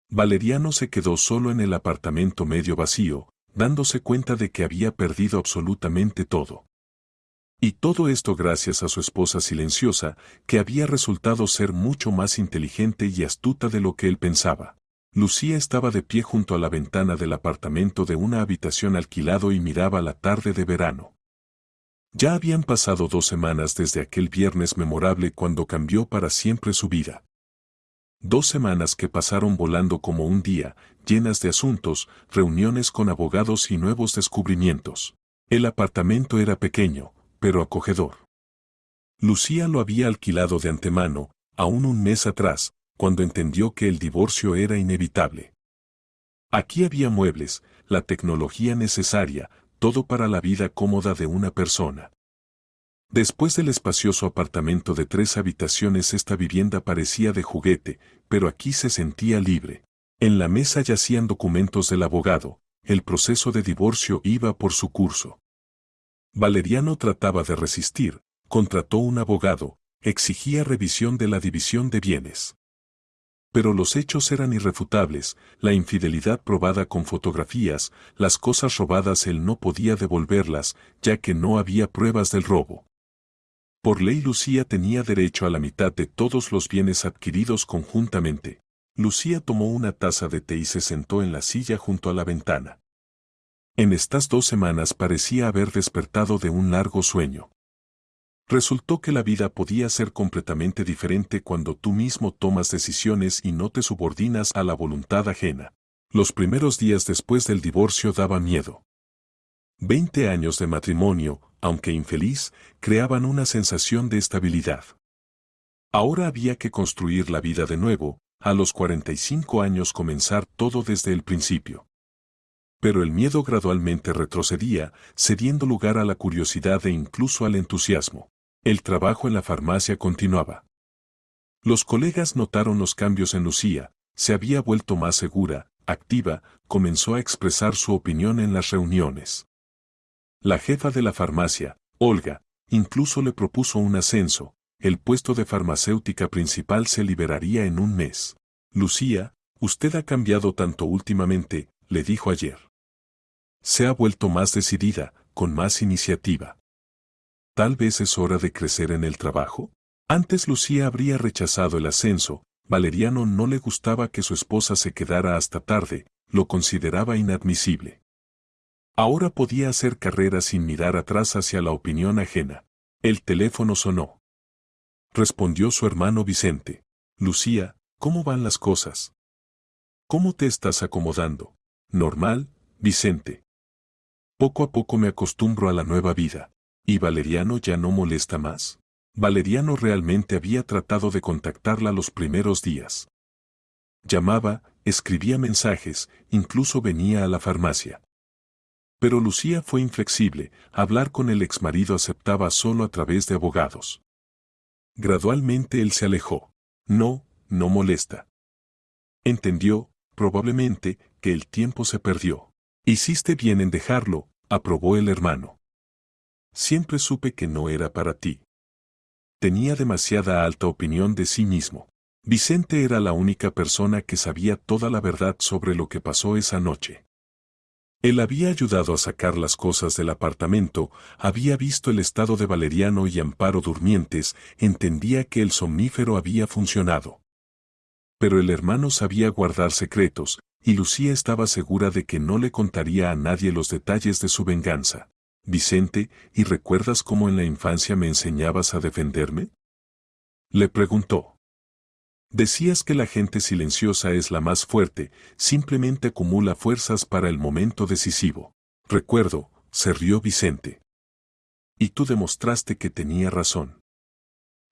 Valeriano se quedó solo en el apartamento medio vacío, dándose cuenta de que había perdido absolutamente todo. Y todo esto gracias a su esposa silenciosa, que había resultado ser mucho más inteligente y astuta de lo que él pensaba. Lucía estaba de pie junto a la ventana del apartamento de una habitación alquilado y miraba la tarde de verano. Ya habían pasado 2 semanas desde aquel viernes memorable cuando cambió para siempre su vida. 2 semanas que pasaron volando como un día, llenas de asuntos, reuniones con abogados y nuevos descubrimientos. El apartamento era pequeño, pero acogedor. Lucía lo había alquilado de antemano, aún un mes atrás, cuando entendió que el divorcio era inevitable. Aquí había muebles, la tecnología necesaria, todo para la vida cómoda de una persona. Después del espacioso apartamento de 3 habitaciones, esta vivienda parecía de juguete, pero aquí se sentía libre. En la mesa yacían documentos del abogado, el proceso de divorcio iba por su curso. Valeriano trataba de resistir, contrató un abogado, exigía revisión de la división de bienes. Pero los hechos eran irrefutables, la infidelidad probada con fotografías, las cosas robadas él no podía devolverlas, ya que no había pruebas del robo. Por ley Lucía tenía derecho a la mitad de todos los bienes adquiridos conjuntamente. Lucía tomó una taza de té y se sentó en la silla junto a la ventana. En estas 2 semanas parecía haber despertado de un largo sueño. Resultó que la vida podía ser completamente diferente cuando tú mismo tomas decisiones y no te subordinas a la voluntad ajena. Los primeros días después del divorcio daban miedo. 20 años de matrimonio, aunque infeliz, creaban una sensación de estabilidad. Ahora había que construir la vida de nuevo, a los 45 años comenzar todo desde el principio. Pero el miedo gradualmente retrocedía, cediendo lugar a la curiosidad e incluso al entusiasmo. El trabajo en la farmacia continuaba. Los colegas notaron los cambios en Lucía, se había vuelto más segura, activa, comenzó a expresar su opinión en las reuniones. La jefa de la farmacia, Olga, incluso le propuso un ascenso, el puesto de farmacéutica principal se liberaría en un mes. Lucía, usted ha cambiado tanto últimamente, le dijo ayer. Se ha vuelto más decidida, con más iniciativa. Tal vez es hora de crecer en el trabajo. Antes Lucía habría rechazado el ascenso, Valeriano no le gustaba que su esposa se quedara hasta tarde, lo consideraba inadmisible. Ahora podía hacer carrera sin mirar atrás hacia la opinión ajena. El teléfono sonó. Respondió su hermano Vicente. Lucía, ¿cómo van las cosas? ¿Cómo te estás acomodando? Normal, Vicente. Poco a poco me acostumbro a la nueva vida. ¿Y Valeriano ya no molesta más? Valeriano realmente había tratado de contactarla los primeros días. Llamaba, escribía mensajes, incluso venía a la farmacia. Pero Lucía fue inflexible, hablar con el exmarido aceptaba solo a través de abogados. Gradualmente él se alejó. No molesta. Entendió, probablemente, que el tiempo se perdió. Hiciste bien en dejarlo, aprobó el hermano. Siempre supe que no era para ti. Tenía demasiada alta opinión de sí mismo. Vicente era la única persona que sabía toda la verdad sobre lo que pasó esa noche. Él había ayudado a sacar las cosas del apartamento, había visto el estado de Valeriano y Amparo durmientes, entendía que el somnífero había funcionado. Pero el hermano sabía guardar secretos, y Lucía estaba segura de que no le contaría a nadie los detalles de su venganza. Vicente, ¿y recuerdas cómo en la infancia me enseñabas a defenderme? Le preguntó. Decías que la gente silenciosa es la más fuerte, simplemente acumula fuerzas para el momento decisivo. Recuerdo, se rió Vicente. Y tú demostraste que tenía razón.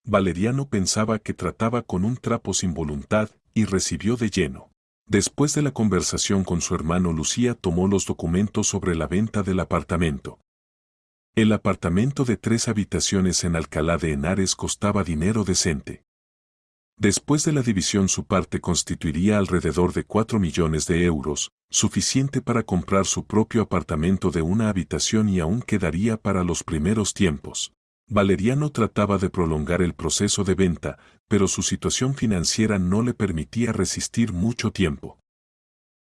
Valeriano pensaba que trataba con un trapo sin voluntad y recibió de lleno. Después de la conversación con su hermano, Lucía tomó los documentos sobre la venta del apartamento. El apartamento de 3 habitaciones en Alcalá de Henares costaba dinero decente. Después de la división su parte constituiría alrededor de 4 millones de euros, suficiente para comprar su propio apartamento de 1 habitación y aún quedaría para los primeros tiempos. Valeriano trataba de prolongar el proceso de venta, pero su situación financiera no le permitía resistir mucho tiempo.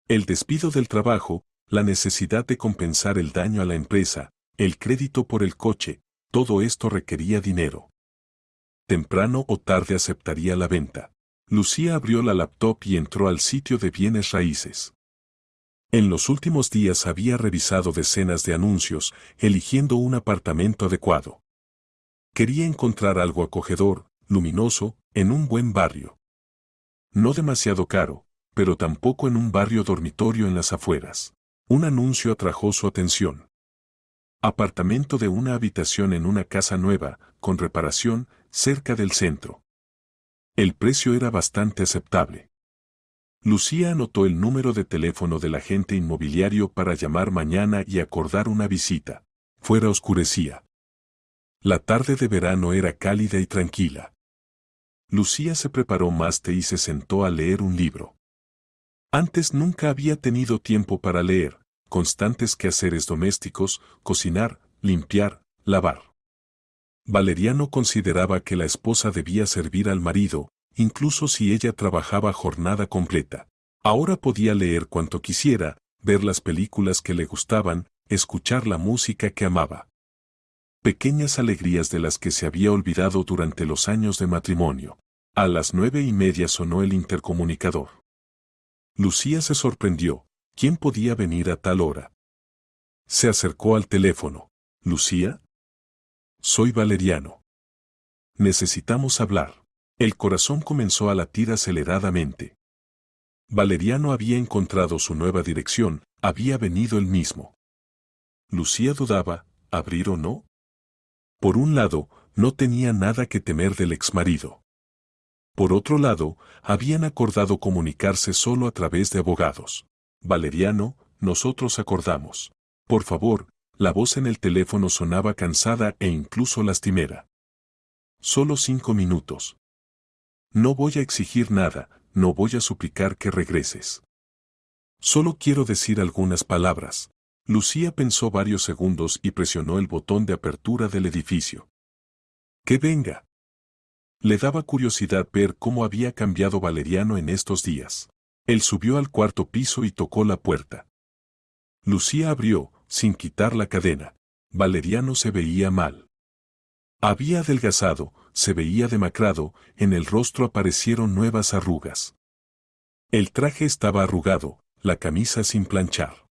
El despido del trabajo, la necesidad de compensar el daño a la empresa, el crédito por el coche, todo esto requería dinero. Temprano o tarde aceptaría la venta. Lucía abrió la laptop y entró al sitio de bienes raíces. En los últimos días había revisado decenas de anuncios, eligiendo un apartamento adecuado. Quería encontrar algo acogedor, luminoso, en un buen barrio. No demasiado caro, pero tampoco en un barrio dormitorio en las afueras. Un anuncio atrajo su atención. Apartamento de una habitación en una casa nueva, con reparación, cerca del centro. El precio era bastante aceptable. Lucía anotó el número de teléfono del agente inmobiliario para llamar mañana y acordar una visita. Fuera oscurecía. La tarde de verano era cálida y tranquila. Lucía se preparó más té y se sentó a leer un libro. Antes nunca había tenido tiempo para leer, constantes quehaceres domésticos, cocinar, limpiar, lavar. Valeriano consideraba que la esposa debía servir al marido, incluso si ella trabajaba jornada completa. Ahora podía leer cuanto quisiera, ver las películas que le gustaban, escuchar la música que amaba. Pequeñas alegrías de las que se había olvidado durante los años de matrimonio. A las 9:30 sonó el intercomunicador. Lucía se sorprendió. ¿Quién podía venir a tal hora? Se acercó al teléfono. ¿Lucía? Soy Valeriano. Necesitamos hablar. El corazón comenzó a latir aceleradamente. Valeriano había encontrado su nueva dirección, había venido él mismo. Lucía dudaba, ¿abrir o no? Por un lado, no tenía nada que temer del exmarido. Por otro lado, habían acordado comunicarse solo a través de abogados. Valeriano, nosotros acordamos. Por favor, la voz en el teléfono sonaba cansada e incluso lastimera. Solo 5 minutos. No voy a exigir nada, no voy a suplicar que regreses. Solo quiero decir algunas palabras. Lucía pensó varios segundos y presionó el botón de apertura del edificio. ¡Que venga! Le daba curiosidad ver cómo había cambiado Valeriano en estos días. Él subió al cuarto piso y tocó la puerta. Lucía abrió, sin quitar la cadena. Valeriano se veía mal. Había adelgazado, se veía demacrado, en el rostro aparecieron nuevas arrugas. El traje estaba arrugado, la camisa sin planchar.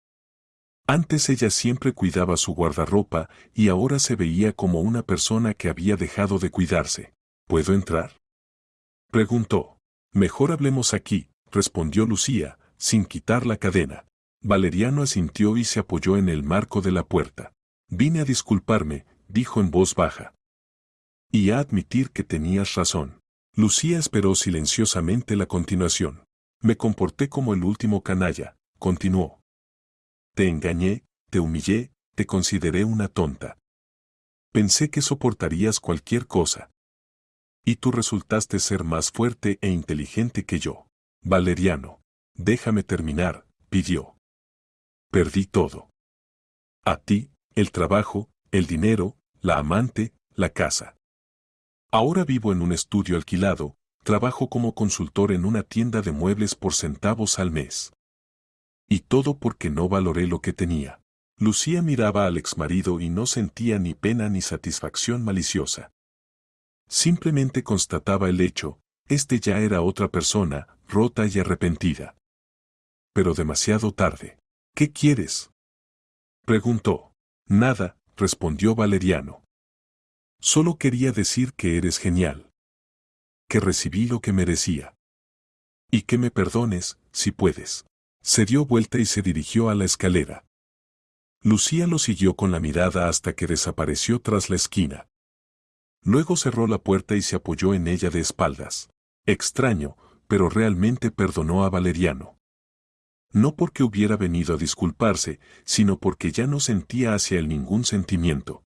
Antes ella siempre cuidaba su guardarropa y ahora se veía como una persona que había dejado de cuidarse. ¿Puedo entrar? Preguntó. Mejor hablemos aquí, respondió Lucía, sin quitar la cadena. Valeriano asintió y se apoyó en el marco de la puerta. Vine a disculparme, dijo en voz baja. Y a admitir que tenías razón. Lucía esperó silenciosamente la continuación. Me comporté como el último canalla, continuó. Te engañé, te humillé, te consideré una tonta. Pensé que soportarías cualquier cosa. Y tú resultaste ser más fuerte e inteligente que yo. Valeriano. Déjame terminar, pidió. Perdí todo. A ti, el trabajo, el dinero, la amante, la casa. Ahora vivo en un estudio alquilado, trabajo como consultor en una tienda de muebles por centavos al mes. Y todo porque no valoré lo que tenía. Lucía miraba al exmarido y no sentía ni pena ni satisfacción maliciosa. Simplemente constataba el hecho, este ya era otra persona, rota y arrepentida. Pero demasiado tarde. ¿Qué quieres? Preguntó. Nada, respondió Valeriano. Solo quería decir que eres genial. Que recibí lo que merecía. Y que me perdones, si puedes. Se dio vuelta y se dirigió a la escalera. Lucía lo siguió con la mirada hasta que desapareció tras la esquina. Luego cerró la puerta y se apoyó en ella de espaldas. Extraño, pero realmente perdonó a Valeriano. No porque hubiera venido a disculparse, sino porque ya no sentía hacia él ningún sentimiento.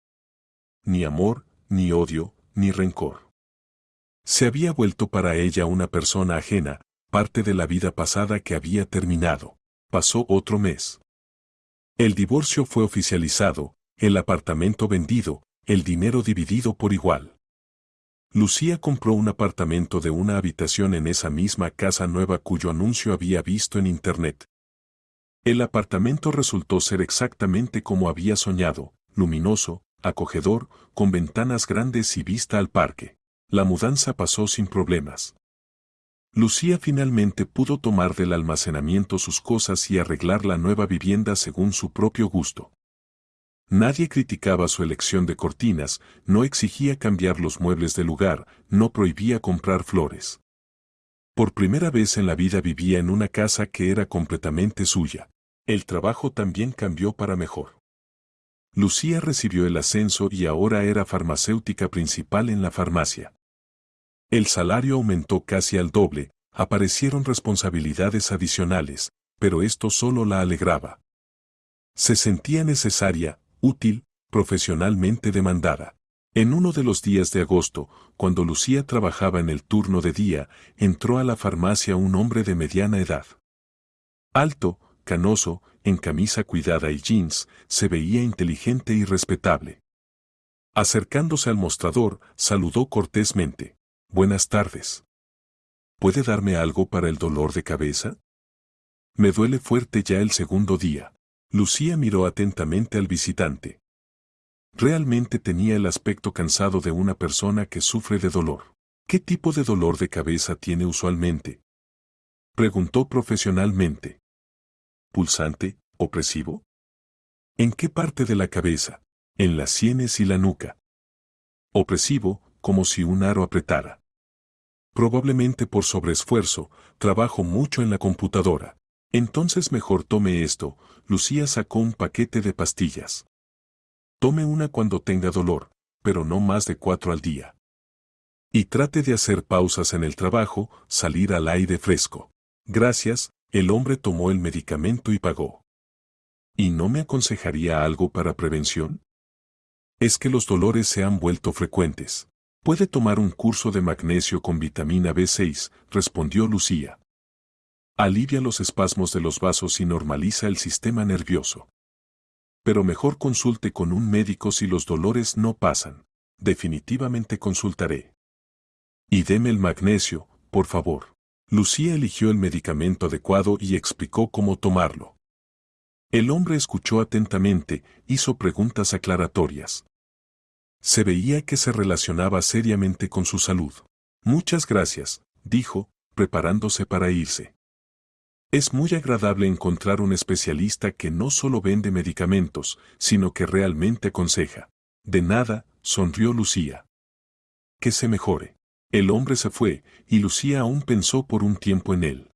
Ni amor, ni odio, ni rencor. Se había vuelto para ella una persona ajena, parte de la vida pasada que había terminado. Pasó otro mes. El divorcio fue oficializado, el apartamento vendido, el dinero dividido por igual. Lucía compró un apartamento de una habitación en esa misma casa nueva cuyo anuncio había visto en internet. El apartamento resultó ser exactamente como había soñado, luminoso, acogedor, con ventanas grandes y vista al parque. La mudanza pasó sin problemas. Lucía finalmente pudo tomar del almacenamiento sus cosas y arreglar la nueva vivienda según su propio gusto. Nadie criticaba su elección de cortinas, no exigía cambiar los muebles de lugar, no prohibía comprar flores. Por primera vez en la vida vivía en una casa que era completamente suya. El trabajo también cambió para mejor. Lucía recibió el ascenso y ahora era farmacéutica principal en la farmacia. El salario aumentó casi al doble, aparecieron responsabilidades adicionales, pero esto solo la alegraba. Se sentía necesaria, útil, profesionalmente demandada. En uno de los días de agosto, cuando Lucía trabajaba en el turno de día, entró a la farmacia un hombre de mediana edad. Alto, canoso, en camisa cuidada y jeans, se veía inteligente y respetable. Acercándose al mostrador, saludó cortésmente. Buenas tardes. ¿Puede darme algo para el dolor de cabeza? Me duele fuerte ya el segundo día. Lucía miró atentamente al visitante. Realmente tenía el aspecto cansado de una persona que sufre de dolor. ¿Qué tipo de dolor de cabeza tiene usualmente? Preguntó profesionalmente. ¿Pulsante, opresivo? ¿En qué parte de la cabeza? En las sienes y la nuca. Opresivo, como si un aro apretara. Probablemente por sobreesfuerzo, trabajo mucho en la computadora. Entonces mejor tome esto. Lucía sacó un paquete de pastillas. Tome una cuando tenga dolor, pero no más de 4 al día. Y trate de hacer pausas en el trabajo, salir al aire fresco. Gracias, el hombre tomó el medicamento y pagó. ¿Y no me aconsejaría algo para prevención? Es que los dolores se han vuelto frecuentes. Puede tomar un curso de magnesio con vitamina B6, respondió Lucía. Alivia los espasmos de los vasos y normaliza el sistema nervioso. Pero mejor consulte con un médico si los dolores no pasan. Definitivamente consultaré. Y deme el magnesio, por favor. Lucía eligió el medicamento adecuado y explicó cómo tomarlo. El hombre escuchó atentamente, hizo preguntas aclaratorias. Se veía que se relacionaba seriamente con su salud. Muchas gracias, dijo, preparándose para irse. Es muy agradable encontrar un especialista que no solo vende medicamentos, sino que realmente aconseja. De nada, sonrió Lucía. Que se mejore. El hombre se fue, y Lucía aún pensó por un tiempo en él.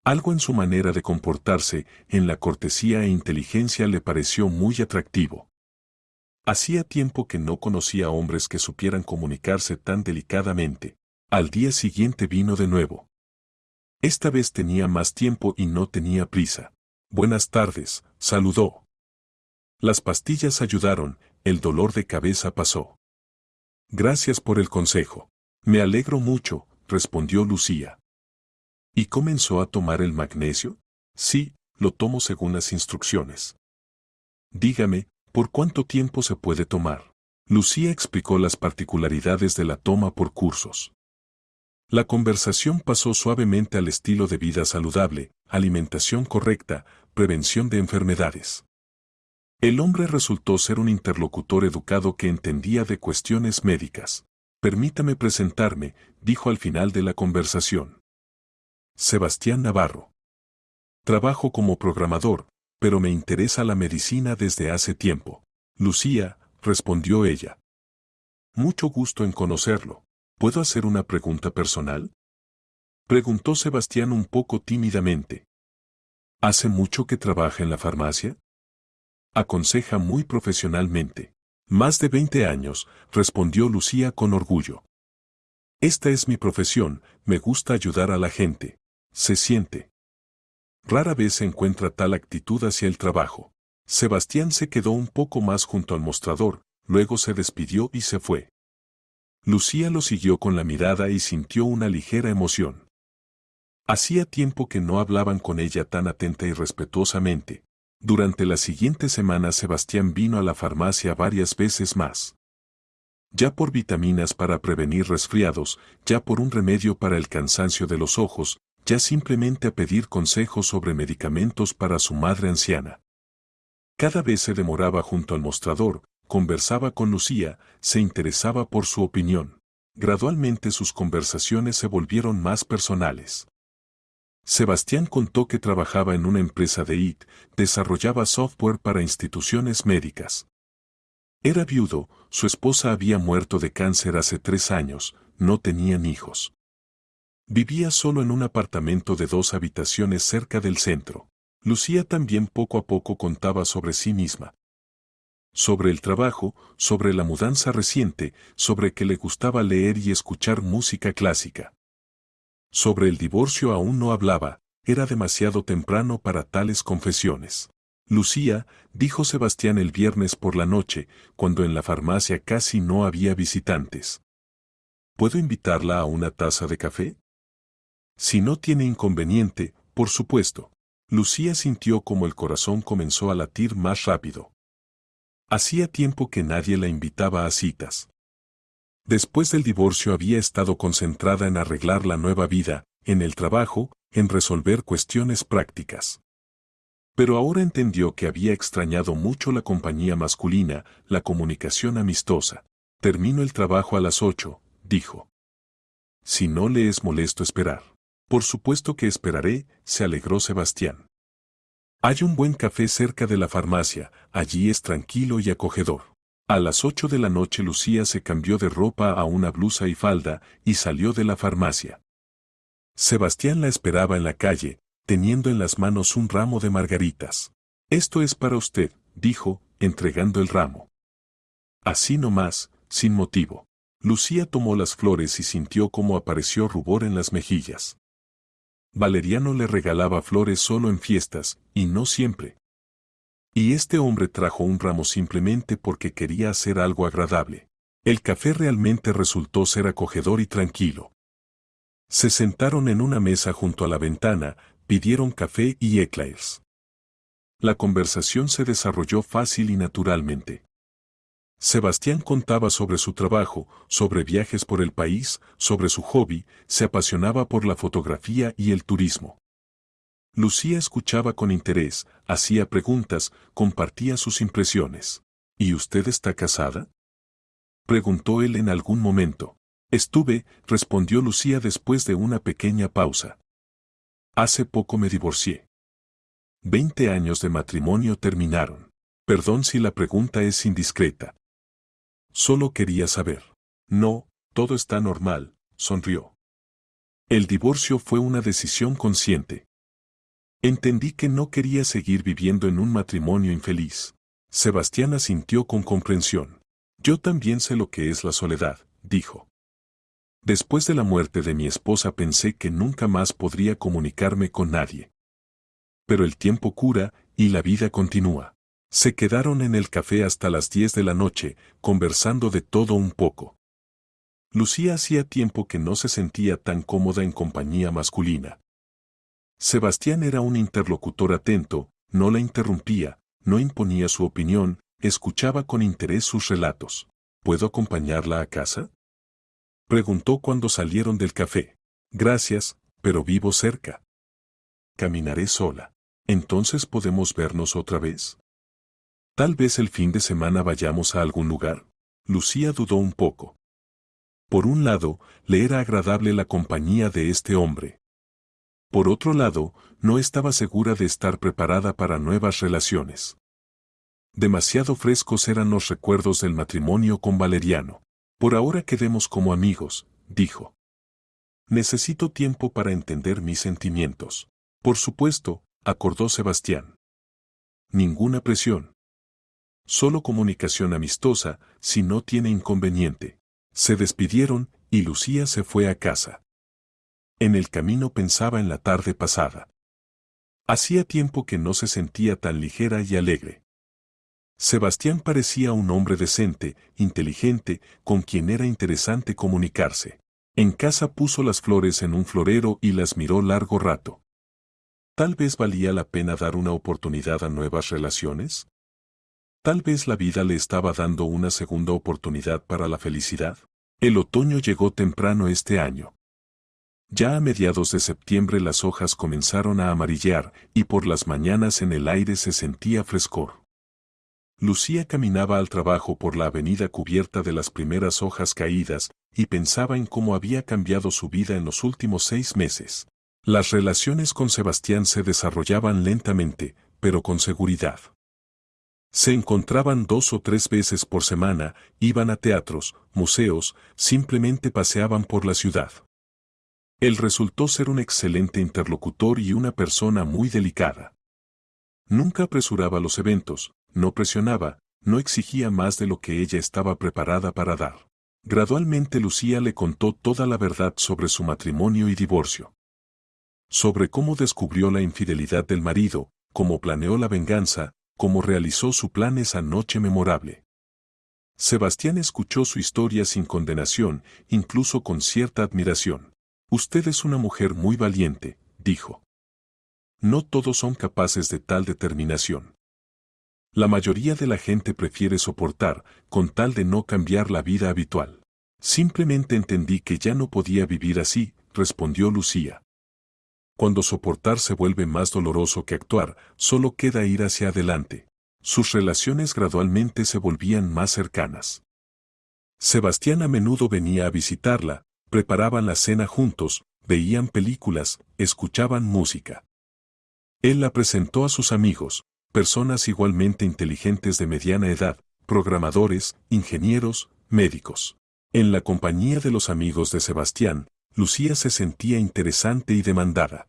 Algo en su manera de comportarse, en la cortesía e inteligencia le pareció muy atractivo. Hacía tiempo que no conocía hombres que supieran comunicarse tan delicadamente. Al día siguiente vino de nuevo. Esta vez tenía más tiempo y no tenía prisa. Buenas tardes, saludó. Las pastillas ayudaron, el dolor de cabeza pasó. Gracias por el consejo. Me alegro mucho, respondió Lucía. ¿Y comenzó a tomar el magnesio? Sí, lo tomo según las instrucciones. Dígame, ¿por cuánto tiempo se puede tomar? Lucía explicó las particularidades de la toma por cursos. La conversación pasó suavemente al estilo de vida saludable, alimentación correcta, prevención de enfermedades. El hombre resultó ser un interlocutor educado que entendía de cuestiones médicas. Permítame presentarme, dijo al final de la conversación. Sebastián Navarro. Trabajo como programador, pero me interesa la medicina desde hace tiempo. Lucía, respondió ella. Mucho gusto en conocerlo. ¿Puedo hacer una pregunta personal? Preguntó Sebastián un poco tímidamente. ¿Hace mucho que trabaja en la farmacia? Aconseja muy profesionalmente. Más de 20 años, respondió Lucía con orgullo. Esta es mi profesión, me gusta ayudar a la gente. Se siente. Rara vez se encuentra tal actitud hacia el trabajo. Sebastián se quedó un poco más junto al mostrador, luego se despidió y se fue. Lucía lo siguió con la mirada y sintió una ligera emoción. Hacía tiempo que no hablaban con ella tan atenta y respetuosamente. Durante la siguiente semana Sebastián vino a la farmacia varias veces más. ya por vitaminas para prevenir resfriados, ya por un remedio para el cansancio de los ojos, ya simplemente a pedir consejos sobre medicamentos para su madre anciana. Cada vez se demoraba junto al mostrador, conversaba con Lucía, se interesaba por su opinión. Gradualmente sus conversaciones se volvieron más personales. Sebastián contó que trabajaba en una empresa de IT, desarrollaba software para instituciones médicas. Era viudo, su esposa había muerto de cáncer hace 3 años, no tenían hijos. Vivía solo en un apartamento de 2 habitaciones cerca del centro. Lucía también poco a poco contaba sobre sí misma. Sobre el trabajo, sobre la mudanza reciente, sobre que le gustaba leer y escuchar música clásica. Sobre el divorcio aún no hablaba, era demasiado temprano para tales confesiones. Lucía, dijo Sebastián el viernes por la noche, cuando en la farmacia casi no había visitantes. ¿Puedo invitarla a una taza de café? Si no tiene inconveniente, por supuesto. Lucía sintió como el corazón comenzó a latir más rápido. Hacía tiempo que nadie la invitaba a citas. Después del divorcio había estado concentrada en arreglar la nueva vida, en el trabajo, en resolver cuestiones prácticas. Pero ahora entendió que había extrañado mucho la compañía masculina, la comunicación amistosa. Termino el trabajo a las 8, dijo. Si no le es molesto esperar. Por supuesto que esperaré, se alegró Sebastián. Hay un buen café cerca de la farmacia, allí es tranquilo y acogedor. A las 8 de la noche Lucía se cambió de ropa a una blusa y falda y salió de la farmacia. Sebastián la esperaba en la calle, teniendo en las manos un ramo de margaritas. Esto es para usted, dijo, entregando el ramo. Así nomás, sin motivo. Lucía tomó las flores y sintió cómo apareció rubor en las mejillas. Valeriano le regalaba flores solo en fiestas, y no siempre. Y este hombre trajo un ramo simplemente porque quería hacer algo agradable. El café realmente resultó ser acogedor y tranquilo. Se sentaron en una mesa junto a la ventana, pidieron café y éclairs. La conversación se desarrolló fácil y naturalmente. Sebastián contaba sobre su trabajo, sobre viajes por el país, sobre su hobby, se apasionaba por la fotografía y el turismo. Lucía escuchaba con interés, hacía preguntas, compartía sus impresiones. ¿Y usted está casada?, preguntó él en algún momento. Estuve, respondió Lucía después de una pequeña pausa. Hace poco me divorcié. 20 años de matrimonio terminaron. Perdón si la pregunta es indiscreta. Solo quería saber. No, todo está normal, sonrió. El divorcio fue una decisión consciente. Entendí que no quería seguir viviendo en un matrimonio infeliz. Sebastián asintió con comprensión. Yo también sé lo que es la soledad, dijo. Después de la muerte de mi esposa pensé que nunca más podría comunicarme con nadie. Pero el tiempo cura, y la vida continúa. Se quedaron en el café hasta las 10 de la noche, conversando de todo un poco. Lucía hacía tiempo que no se sentía tan cómoda en compañía masculina. Sebastián era un interlocutor atento, no la interrumpía, no imponía su opinión, escuchaba con interés sus relatos. ¿Puedo acompañarla a casa?, preguntó cuando salieron del café. Gracias, pero vivo cerca. Caminaré sola. ¿Entonces podemos vernos otra vez? Tal vez el fin de semana vayamos a algún lugar. Lucía dudó un poco. Por un lado, le era agradable la compañía de este hombre. Por otro lado, no estaba segura de estar preparada para nuevas relaciones. Demasiado frescos eran los recuerdos del matrimonio con Valeriano. Por ahora quedemos como amigos, dijo. Necesito tiempo para entender mis sentimientos. Por supuesto, acordó Sebastián. Ninguna presión. Solo comunicación amistosa, si no tiene inconveniente. Se despidieron, y Lucía se fue a casa. En el camino pensaba en la tarde pasada. Hacía tiempo que no se sentía tan ligera y alegre. Sebastián parecía un hombre decente, inteligente, con quien era interesante comunicarse. En casa puso las flores en un florero y las miró largo rato. Tal vez valía la pena dar una oportunidad a nuevas relaciones. Tal vez la vida le estaba dando una segunda oportunidad para la felicidad. El otoño llegó temprano este año. Ya a mediados de septiembre las hojas comenzaron a amarillar y por las mañanas en el aire se sentía frescor. Lucía caminaba al trabajo por la avenida cubierta de las primeras hojas caídas y pensaba en cómo había cambiado su vida en los últimos 6 meses. Las relaciones con Sebastián se desarrollaban lentamente, pero con seguridad. Se encontraban 2 o 3 veces por semana, iban a teatros, museos, simplemente paseaban por la ciudad. Él resultó ser un excelente interlocutor y una persona muy delicada. Nunca apresuraba los eventos, no presionaba, no exigía más de lo que ella estaba preparada para dar. Gradualmente Lucía le contó toda la verdad sobre su matrimonio y divorcio. Sobre cómo descubrió la infidelidad del marido, cómo planeó la venganza, cómo realizó su plan esa noche memorable. Sebastián escuchó su historia sin condenación, incluso con cierta admiración. Usted es una mujer muy valiente, dijo. No todos son capaces de tal determinación. La mayoría de la gente prefiere soportar, con tal de no cambiar la vida habitual. Simplemente entendí que ya no podía vivir así, respondió Lucía. Cuando soportar se vuelve más doloroso que actuar, solo queda ir hacia adelante. Sus relaciones gradualmente se volvían más cercanas. Sebastián a menudo venía a visitarla, preparaban la cena juntos, veían películas, escuchaban música. Él la presentó a sus amigos, personas igualmente inteligentes de mediana edad, programadores, ingenieros, médicos. En la compañía de los amigos de Sebastián, Lucía se sentía interesante y demandada.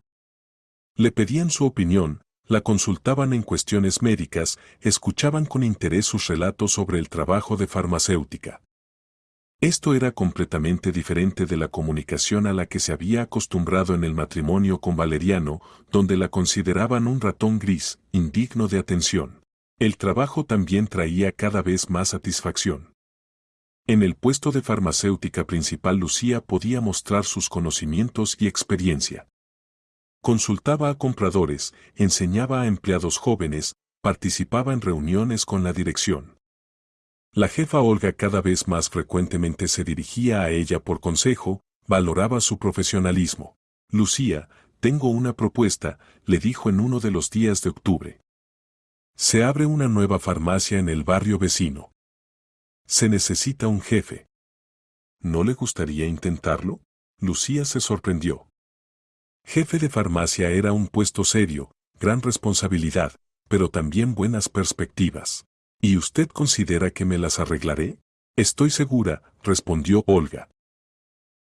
Le pedían su opinión, la consultaban en cuestiones médicas, escuchaban con interés sus relatos sobre el trabajo de farmacéutica. Esto era completamente diferente de la comunicación a la que se había acostumbrado en el matrimonio con Valeriano, donde la consideraban un ratón gris, indigno de atención. El trabajo también traía cada vez más satisfacción. En el puesto de farmacéutica principal Lucía podía mostrar sus conocimientos y experiencia. Consultaba a compradores, enseñaba a empleados jóvenes, participaba en reuniones con la dirección. La jefa Olga cada vez más frecuentemente se dirigía a ella por consejo, valoraba su profesionalismo. Lucía, tengo una propuesta, le dijo en uno de los días de octubre. Se abre una nueva farmacia en el barrio vecino. Se necesita un jefe. ¿No le gustaría intentarlo? Lucía se sorprendió. Jefe de farmacia era un puesto serio, gran responsabilidad, pero también buenas perspectivas. ¿Y usted considera que me las arreglaré? Estoy segura, respondió Olga.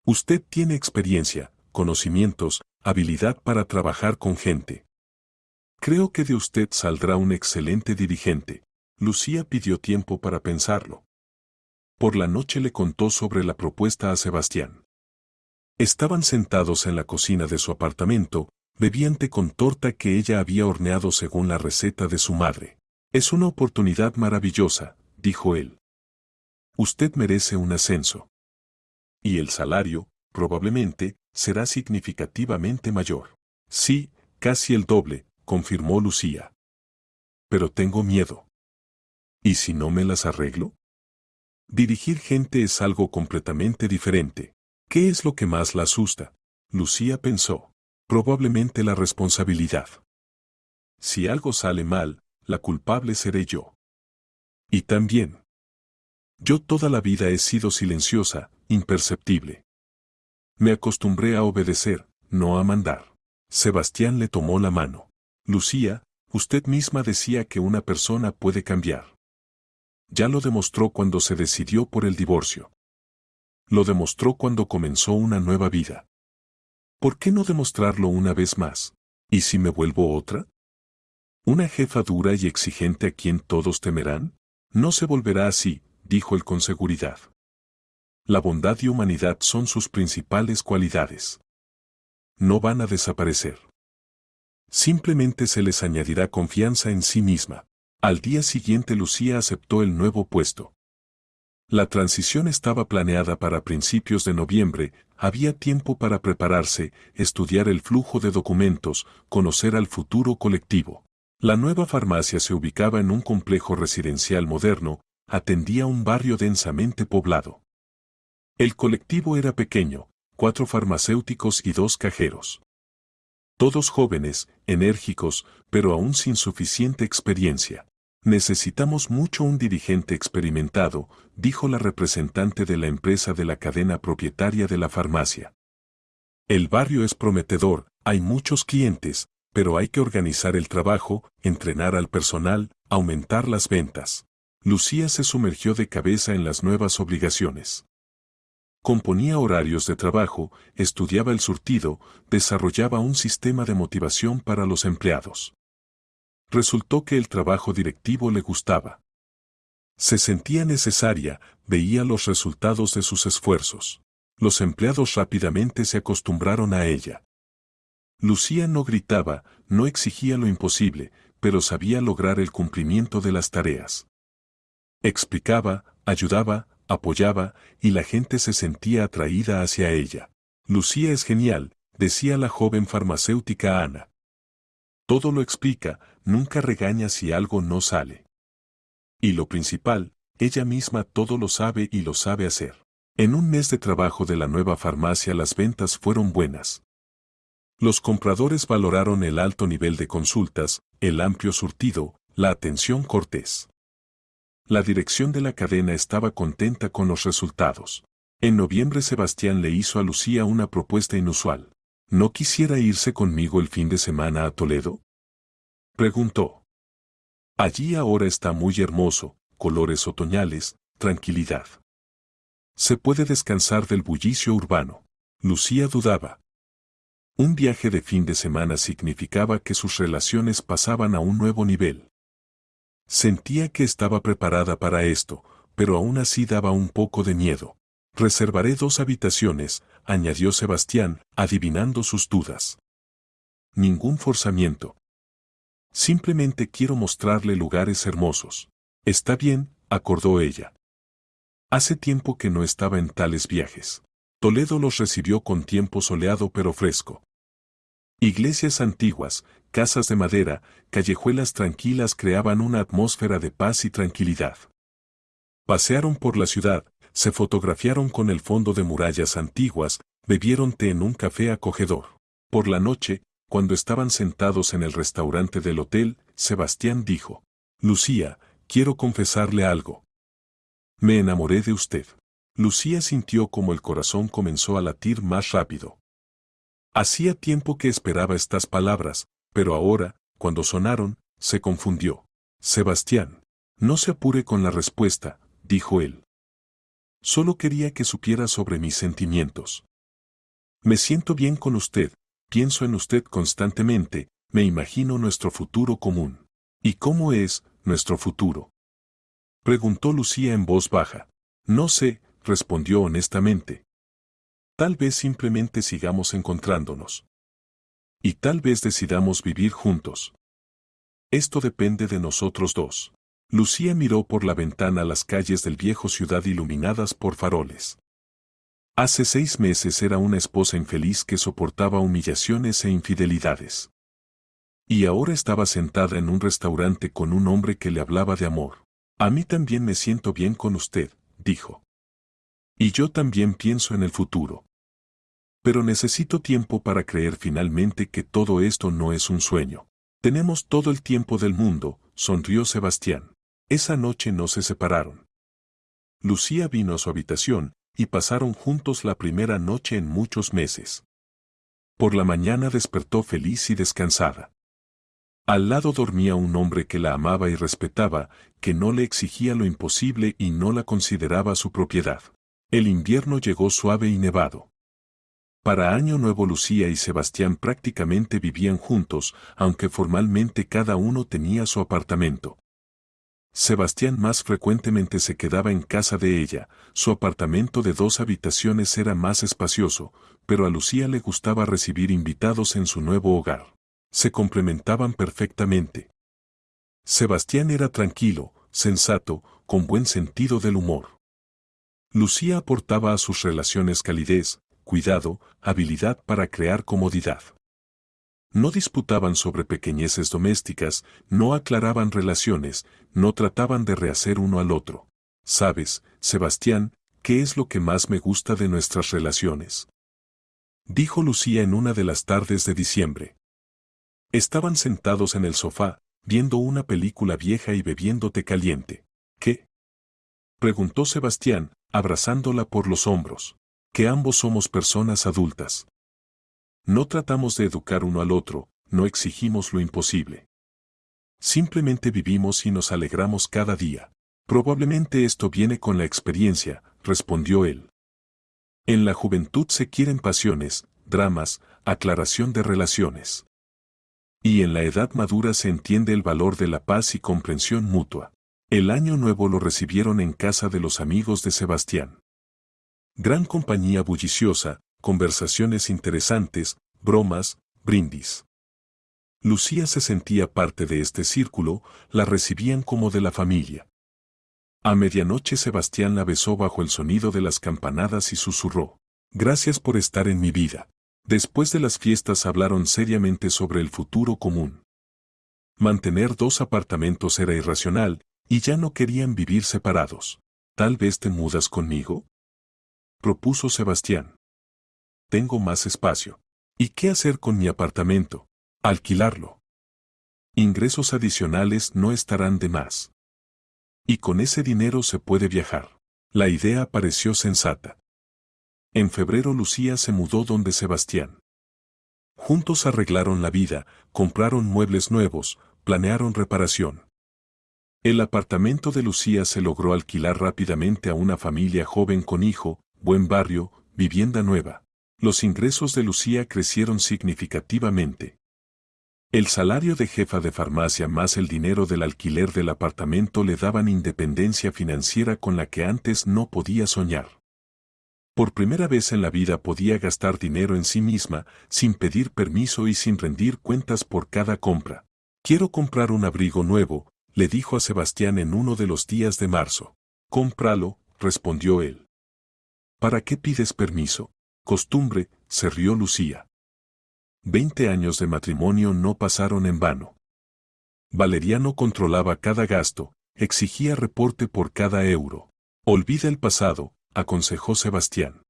Usted tiene experiencia, conocimientos, habilidad para trabajar con gente. Creo que de usted saldrá un excelente dirigente. Lucía pidió tiempo para pensarlo. Por la noche le contó sobre la propuesta a Sebastián. Estaban sentados en la cocina de su apartamento, bebían té con torta que ella había horneado según la receta de su madre. Es una oportunidad maravillosa, dijo él. Usted merece un ascenso. Y el salario, probablemente, será significativamente mayor. Sí, casi el doble, confirmó Lucía. Pero tengo miedo. ¿Y si no me las arreglo? Dirigir gente es algo completamente diferente. ¿Qué es lo que más la asusta? Lucía pensó. Probablemente la responsabilidad. Si algo sale mal, la culpable seré yo. Y también. Yo toda la vida he sido silenciosa, imperceptible. Me acostumbré a obedecer, no a mandar. Sebastián le tomó la mano. Lucía, usted misma decía que una persona puede cambiar. Ya lo demostró cuando se decidió por el divorcio. Lo demostró cuando comenzó una nueva vida. ¿Por qué no demostrarlo una vez más? ¿Y si me vuelvo otra? ¿Una jefa dura y exigente a quien todos temerán? No se volverá así, dijo él con seguridad. La bondad y humanidad son sus principales cualidades. No van a desaparecer. Simplemente se les añadirá confianza en sí misma. Al día siguiente Lucía aceptó el nuevo puesto. La transición estaba planeada para principios de noviembre, había tiempo para prepararse, estudiar el flujo de documentos, conocer al futuro colectivo. La nueva farmacia se ubicaba en un complejo residencial moderno, atendía un barrio densamente poblado. El colectivo era pequeño, 4 farmacéuticos y 2 cajeros. Todos jóvenes, enérgicos, pero aún sin suficiente experiencia. Necesitamos mucho un dirigente experimentado, dijo la representante de la empresa de la cadena propietaria de la farmacia. El barrio es prometedor, hay muchos clientes, pero hay que organizar el trabajo, entrenar al personal, aumentar las ventas. Lucía se sumergió de cabeza en las nuevas obligaciones. Componía horarios de trabajo, estudiaba el surtido, desarrollaba un sistema de motivación para los empleados. Resultó que el trabajo directivo le gustaba. Se sentía necesaria, veía los resultados de sus esfuerzos. Los empleados rápidamente se acostumbraron a ella. Lucía no gritaba, no exigía lo imposible, pero sabía lograr el cumplimiento de las tareas. Explicaba, ayudaba, apoyaba, y la gente se sentía atraída hacia ella. Lucía es genial, decía la joven farmacéutica Ana. Todo lo explica, nunca regaña si algo no sale. Y lo principal, ella misma todo lo sabe y lo sabe hacer. En un mes de trabajo de la nueva farmacia las ventas fueron buenas. Los compradores valoraron el alto nivel de consultas, el amplio surtido, la atención cortés. La dirección de la cadena estaba contenta con los resultados. En noviembre Sebastián le hizo a Lucía una propuesta inusual. ¿No quisiera irse conmigo el fin de semana a Toledo?, preguntó. Allí ahora está muy hermoso, colores otoñales, tranquilidad. Se puede descansar del bullicio urbano. Lucía dudaba. Un viaje de fin de semana significaba que sus relaciones pasaban a un nuevo nivel. Sentía que estaba preparada para esto, pero aún así daba un poco de miedo. Reservaré 2 habitaciones, añadió Sebastián, adivinando sus dudas. Ningún forzamiento. Simplemente quiero mostrarle lugares hermosos. Está bien, acordó ella. Hace tiempo que no estaba en tales viajes. Toledo los recibió con tiempo soleado pero fresco. Iglesias antiguas, casas de madera, callejuelas tranquilas creaban una atmósfera de paz y tranquilidad. Pasearon por la ciudad, se fotografiaron con el fondo de murallas antiguas, bebieron té en un café acogedor. Por la noche, cuando estaban sentados en el restaurante del hotel, Sebastián dijo: Lucía, quiero confesarle algo. Me enamoré de usted. Lucía sintió como el corazón comenzó a latir más rápido. Hacía tiempo que esperaba estas palabras, pero ahora, cuando sonaron, se confundió. Sebastián, no se apure con la respuesta, dijo él. Solo quería que supiera sobre mis sentimientos. Me siento bien con usted, pienso en usted constantemente, me imagino nuestro futuro común. ¿Y cómo es nuestro futuro?, preguntó Lucía en voz baja. No sé, respondió honestamente. Tal vez simplemente sigamos encontrándonos. Y tal vez decidamos vivir juntos. Esto depende de nosotros dos. Lucía miró por la ventana las calles del viejo ciudad iluminadas por faroles. Hace 6 meses era una esposa infeliz que soportaba humillaciones e infidelidades. Y ahora estaba sentada en un restaurante con un hombre que le hablaba de amor. A mí también me siento bien con usted, dijo. Y yo también pienso en el futuro. Pero necesito tiempo para creer finalmente que todo esto no es un sueño. Tenemos todo el tiempo del mundo, sonrió Sebastián. Esa noche no se separaron. Lucía vino a su habitación, y pasaron juntos la primera noche en muchos meses. Por la mañana despertó feliz y descansada. Al lado dormía un hombre que la amaba y respetaba, que no le exigía lo imposible y no la consideraba su propiedad. El invierno llegó suave y nevado. Para Año Nuevo Lucía y Sebastián prácticamente vivían juntos, aunque formalmente cada uno tenía su apartamento. Sebastián más frecuentemente se quedaba en casa de ella, su apartamento de 2 habitaciones era más espacioso, pero a Lucía le gustaba recibir invitados en su nuevo hogar. Se complementaban perfectamente. Sebastián era tranquilo, sensato, con buen sentido del humor. Lucía aportaba a sus relaciones calidez, cuidado, habilidad para crear comodidad. No disputaban sobre pequeñeces domésticas, no aclaraban relaciones, no trataban de rehacer uno al otro. ¿Sabes, Sebastián, qué es lo que más me gusta de nuestras relaciones?, dijo Lucía en una de las tardes de diciembre. Estaban sentados en el sofá, viendo una película vieja y bebiendo té caliente. ¿Qué?, preguntó Sebastián, abrazándola por los hombros. Que ambos somos personas adultas. No tratamos de educar uno al otro, no exigimos lo imposible. Simplemente vivimos y nos alegramos cada día. Probablemente esto viene con la experiencia, respondió él. En la juventud se quieren pasiones, dramas, aclaración de relaciones. Y en la edad madura se entiende el valor de la paz y comprensión mutua. El año nuevo lo recibieron en casa de los amigos de Sebastián. Gran compañía bulliciosa, conversaciones interesantes, bromas, brindis. Lucía se sentía parte de este círculo, la recibían como de la familia. A medianoche Sebastián la besó bajo el sonido de las campanadas y susurró: «Gracias por estar en mi vida». Después de las fiestas hablaron seriamente sobre el futuro común. Mantener 2 apartamentos era irracional, y ya no querían vivir separados. «¿Tal vez te mudas conmigo?», propuso Sebastián. «Tengo más espacio. ¿Y qué hacer con mi apartamento? Alquilarlo. Ingresos adicionales no estarán de más. Y con ese dinero se puede viajar». La idea pareció sensata. En febrero Lucía se mudó donde Sebastián. Juntos arreglaron la vida, compraron muebles nuevos, planearon reparación. El apartamento de Lucía se logró alquilar rápidamente a una familia joven con hijo, buen barrio, vivienda nueva. Los ingresos de Lucía crecieron significativamente. El salario de jefa de farmacia más el dinero del alquiler del apartamento le daban independencia financiera con la que antes no podía soñar. Por primera vez en la vida podía gastar dinero en sí misma, sin pedir permiso y sin rendir cuentas por cada compra. «Quiero comprar un abrigo nuevo», le dijo a Sebastián en uno de los días de marzo. «Cómpralo», respondió él. «¿Para qué pides permiso?». «Costumbre», se rió Lucía. 20 años de matrimonio no pasaron en vano. Valeriano controlaba cada gasto, exigía reporte por cada euro. «Olvida el pasado», aconsejó Sebastián.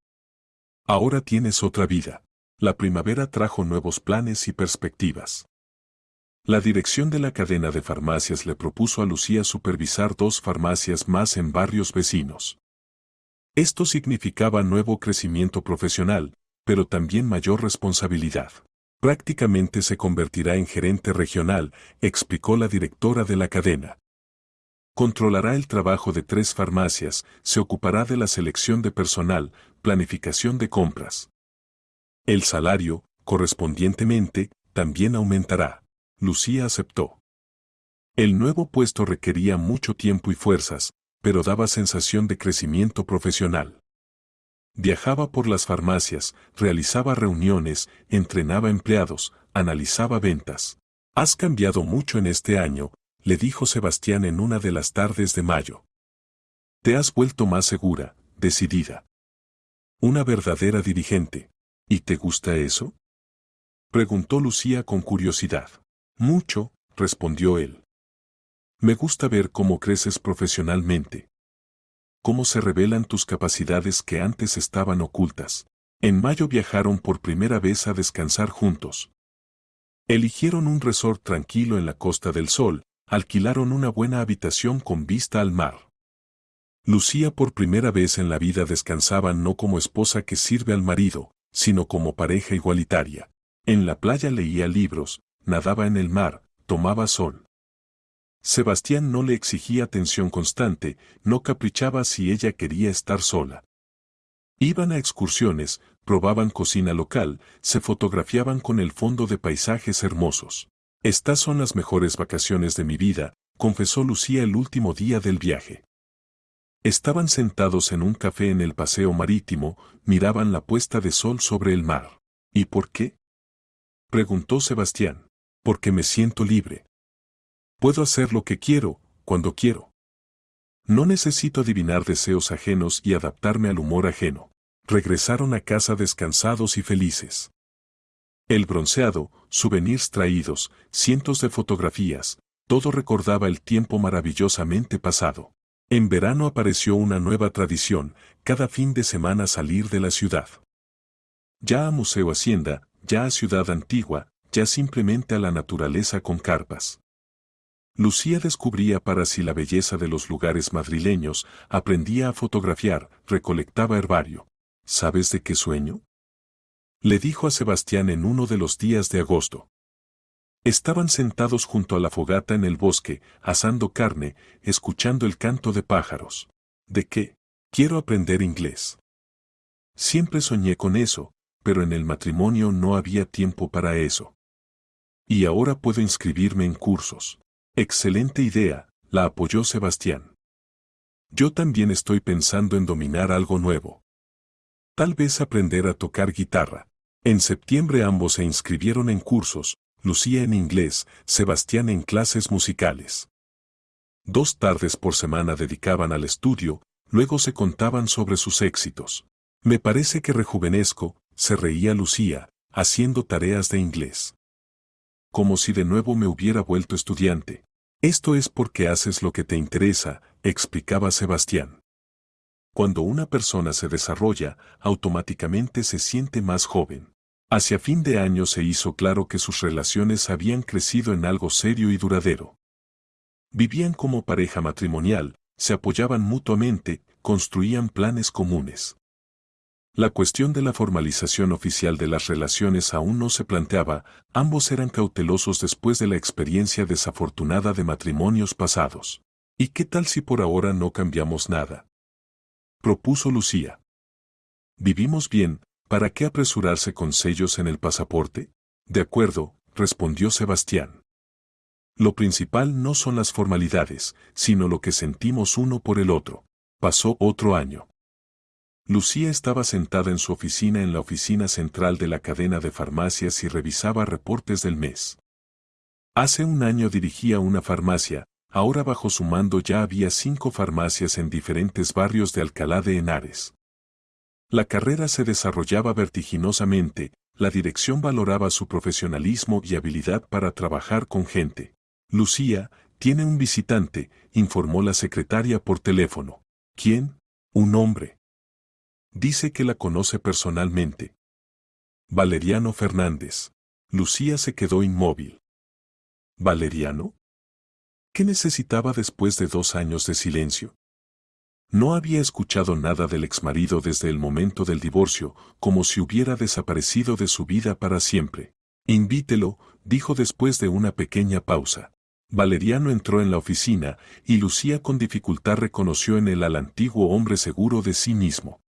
«Ahora tienes otra vida». La primavera trajo nuevos planes y perspectivas. La dirección de la cadena de farmacias le propuso a Lucía supervisar 2 farmacias más en barrios vecinos. Esto significaba nuevo crecimiento profesional, pero también mayor responsabilidad. «Prácticamente se convertirá en gerente regional», explicó la directora de la cadena. «Controlará el trabajo de 3 farmacias, se ocupará de la selección de personal, planificación de compras. El salario, correspondientemente, también aumentará». Lucía aceptó. El nuevo puesto requería mucho tiempo y fuerzas, pero daba sensación de crecimiento profesional. Viajaba por las farmacias, realizaba reuniones, entrenaba empleados, analizaba ventas. «Has cambiado mucho en este año», le dijo Sebastián en una de las tardes de mayo. «Te has vuelto más segura, decidida. Una verdadera dirigente. ¿Y te gusta eso?», preguntó Lucía con curiosidad. «Mucho», respondió él. «Me gusta ver cómo creces profesionalmente. Cómo se revelan tus capacidades que antes estaban ocultas». En mayo viajaron por primera vez a descansar juntos. Eligieron un resort tranquilo en la Costa del Sol, alquilaron una buena habitación con vista al mar. Lucía por primera vez en la vida descansaba no como esposa que sirve al marido, sino como pareja igualitaria. En la playa leía libros, nadaba en el mar, tomaba sol. Sebastián no le exigía atención constante, no caprichaba si ella quería estar sola. Iban a excursiones, probaban cocina local, se fotografiaban con el fondo de paisajes hermosos. «Estas son las mejores vacaciones de mi vida», confesó Lucía el último día del viaje. Estaban sentados en un café en el paseo marítimo, miraban la puesta de sol sobre el mar. «¿Y por qué?», preguntó Sebastián. «Porque me siento libre. Puedo hacer lo que quiero, cuando quiero. No necesito adivinar deseos ajenos y adaptarme al humor ajeno». Regresaron a casa descansados y felices. El bronceado, souvenirs traídos, cientos de fotografías, todo recordaba el tiempo maravillosamente pasado. En verano apareció una nueva tradición, cada fin de semana salir de la ciudad. Ya a Museo Hacienda, ya a Ciudad Antigua, ya simplemente a la naturaleza con carpas. Lucía descubría para sí la belleza de los lugares madrileños, aprendía a fotografiar, recolectaba herbario. ¿Sabes de qué sueño? Le dijo a Sebastián en uno de los días de agosto. Estaban sentados junto a la fogata en el bosque, asando carne, escuchando el canto de pájaros. ¿De qué? Quiero aprender inglés. Siempre soñé con eso, pero en el matrimonio no había tiempo para eso. Y ahora puedo inscribirme en cursos. Excelente idea, la apoyó Sebastián. Yo también estoy pensando en dominar algo nuevo. Tal vez aprender a tocar guitarra. En septiembre ambos se inscribieron en cursos, Lucía en inglés, Sebastián en clases musicales. 2 tardes por semana dedicaban al estudio, luego se contaban sobre sus éxitos. Me parece que rejuvenezco, se reía Lucía, haciendo tareas de inglés. Como si de nuevo me hubiera vuelto estudiante. Esto es porque haces lo que te interesa, explicaba Sebastián. Cuando una persona se desarrolla, automáticamente se siente más joven. Hacia fin de año se hizo claro que sus relaciones habían crecido en algo serio y duradero. Vivían como pareja matrimonial, se apoyaban mutuamente, construían planes comunes. La cuestión de la formalización oficial de las relaciones aún no se planteaba, ambos eran cautelosos después de la experiencia desafortunada de matrimonios pasados. ¿Y qué tal si por ahora no cambiamos nada?, propuso Lucía. Vivimos bien, ¿para qué apresurarse con sellos en el pasaporte? De acuerdo, respondió Sebastián. Lo principal no son las formalidades, sino lo que sentimos uno por el otro. Pasó otro año. Lucía estaba sentada en su oficina en la oficina central de la cadena de farmacias y revisaba reportes del mes. Hace un año dirigía una farmacia, ahora bajo su mando ya había 5 farmacias en diferentes barrios de Alcalá de Henares. La carrera se desarrollaba vertiginosamente, la dirección valoraba su profesionalismo y habilidad para trabajar con gente. Lucía, tiene un visitante, informó la secretaria por teléfono. ¿Quién? Un hombre. Dice que la conoce personalmente. Valeriano Fernández. Lucía se quedó inmóvil. ¿Valeriano? ¿Qué necesitaba después de 2 años de silencio? No había escuchado nada del exmarido desde el momento del divorcio, como si hubiera desaparecido de su vida para siempre. Invítelo, dijo después de una pequeña pausa. Valeriano entró en la oficina, y Lucía con dificultad reconoció en él al antiguo hombre seguro de sí mismo.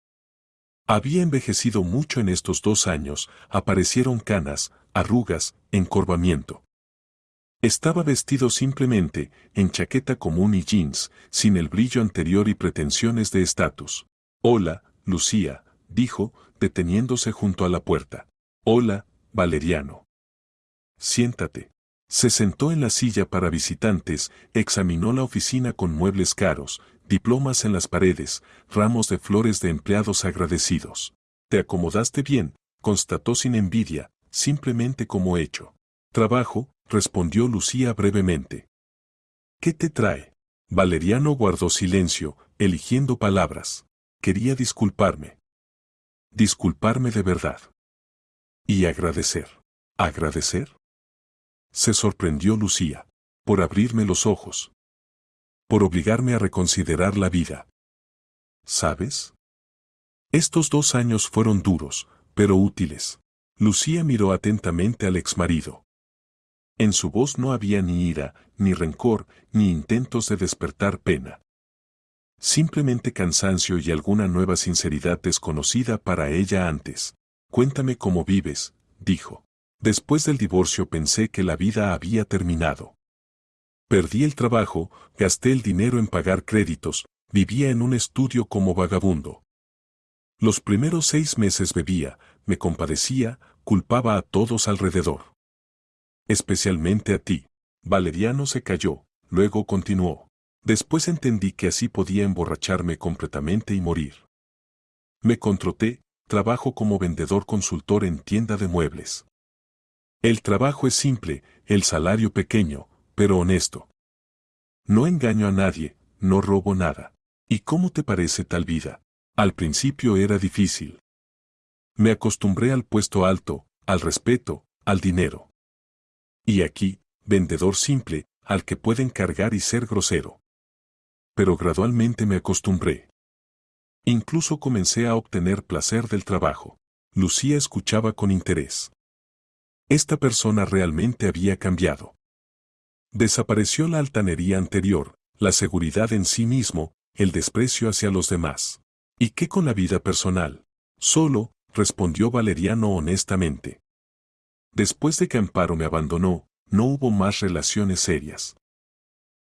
Había envejecido mucho en estos 2 años, aparecieron canas, arrugas, encorvamiento. Estaba vestido simplemente, en chaqueta común y jeans, sin el brillo anterior y pretensiones de estatus. Hola, Lucía, dijo, deteniéndose junto a la puerta. Hola, Valeriano. Siéntate. Se sentó en la silla para visitantes, examinó la oficina con muebles caros, diplomas en las paredes, ramos de flores de empleados agradecidos. Te acomodaste bien, constató sin envidia, simplemente como hecho. Trabajo, respondió Lucía brevemente. ¿Qué te trae? Valeriano guardó silencio, eligiendo palabras. Quería disculparme. Disculparme de verdad. Y agradecer. ¿Agradecer? Se sorprendió Lucía. Por abrirme los ojos. Por obligarme a reconsiderar la vida. ¿Sabes? Estos 2 años fueron duros, pero útiles. Lucía miró atentamente al exmarido. En su voz no había ni ira, ni rencor, ni intentos de despertar pena. Simplemente cansancio y alguna nueva sinceridad desconocida para ella antes. Cuéntame cómo vives, dijo. Después del divorcio pensé que la vida había terminado. Perdí el trabajo, gasté el dinero en pagar créditos, vivía en un estudio como vagabundo. Los primeros 6 meses bebía, me compadecía, culpaba a todos alrededor. Especialmente a ti. Valeriano se calló, luego continuó. Después entendí que así podía emborracharme completamente y morir. Me contraté, trabajo como vendedor consultor en tienda de muebles. El trabajo es simple, el salario pequeño, pero honesto. No engaño a nadie, no robo nada. ¿Y cómo te parece tal vida? Al principio era difícil. Me acostumbré al puesto alto, al respeto, al dinero. Y aquí, vendedor simple, al que pueden cargar y ser grosero. Pero gradualmente me acostumbré. Incluso comencé a obtener placer del trabajo. Lucía escuchaba con interés. Esta persona realmente había cambiado. Desapareció la altanería anterior, la seguridad en sí mismo, el desprecio hacia los demás. ¿Y qué con la vida personal? Solo, respondió Valeriano honestamente. Después de que Amparo me abandonó, no hubo más relaciones serias.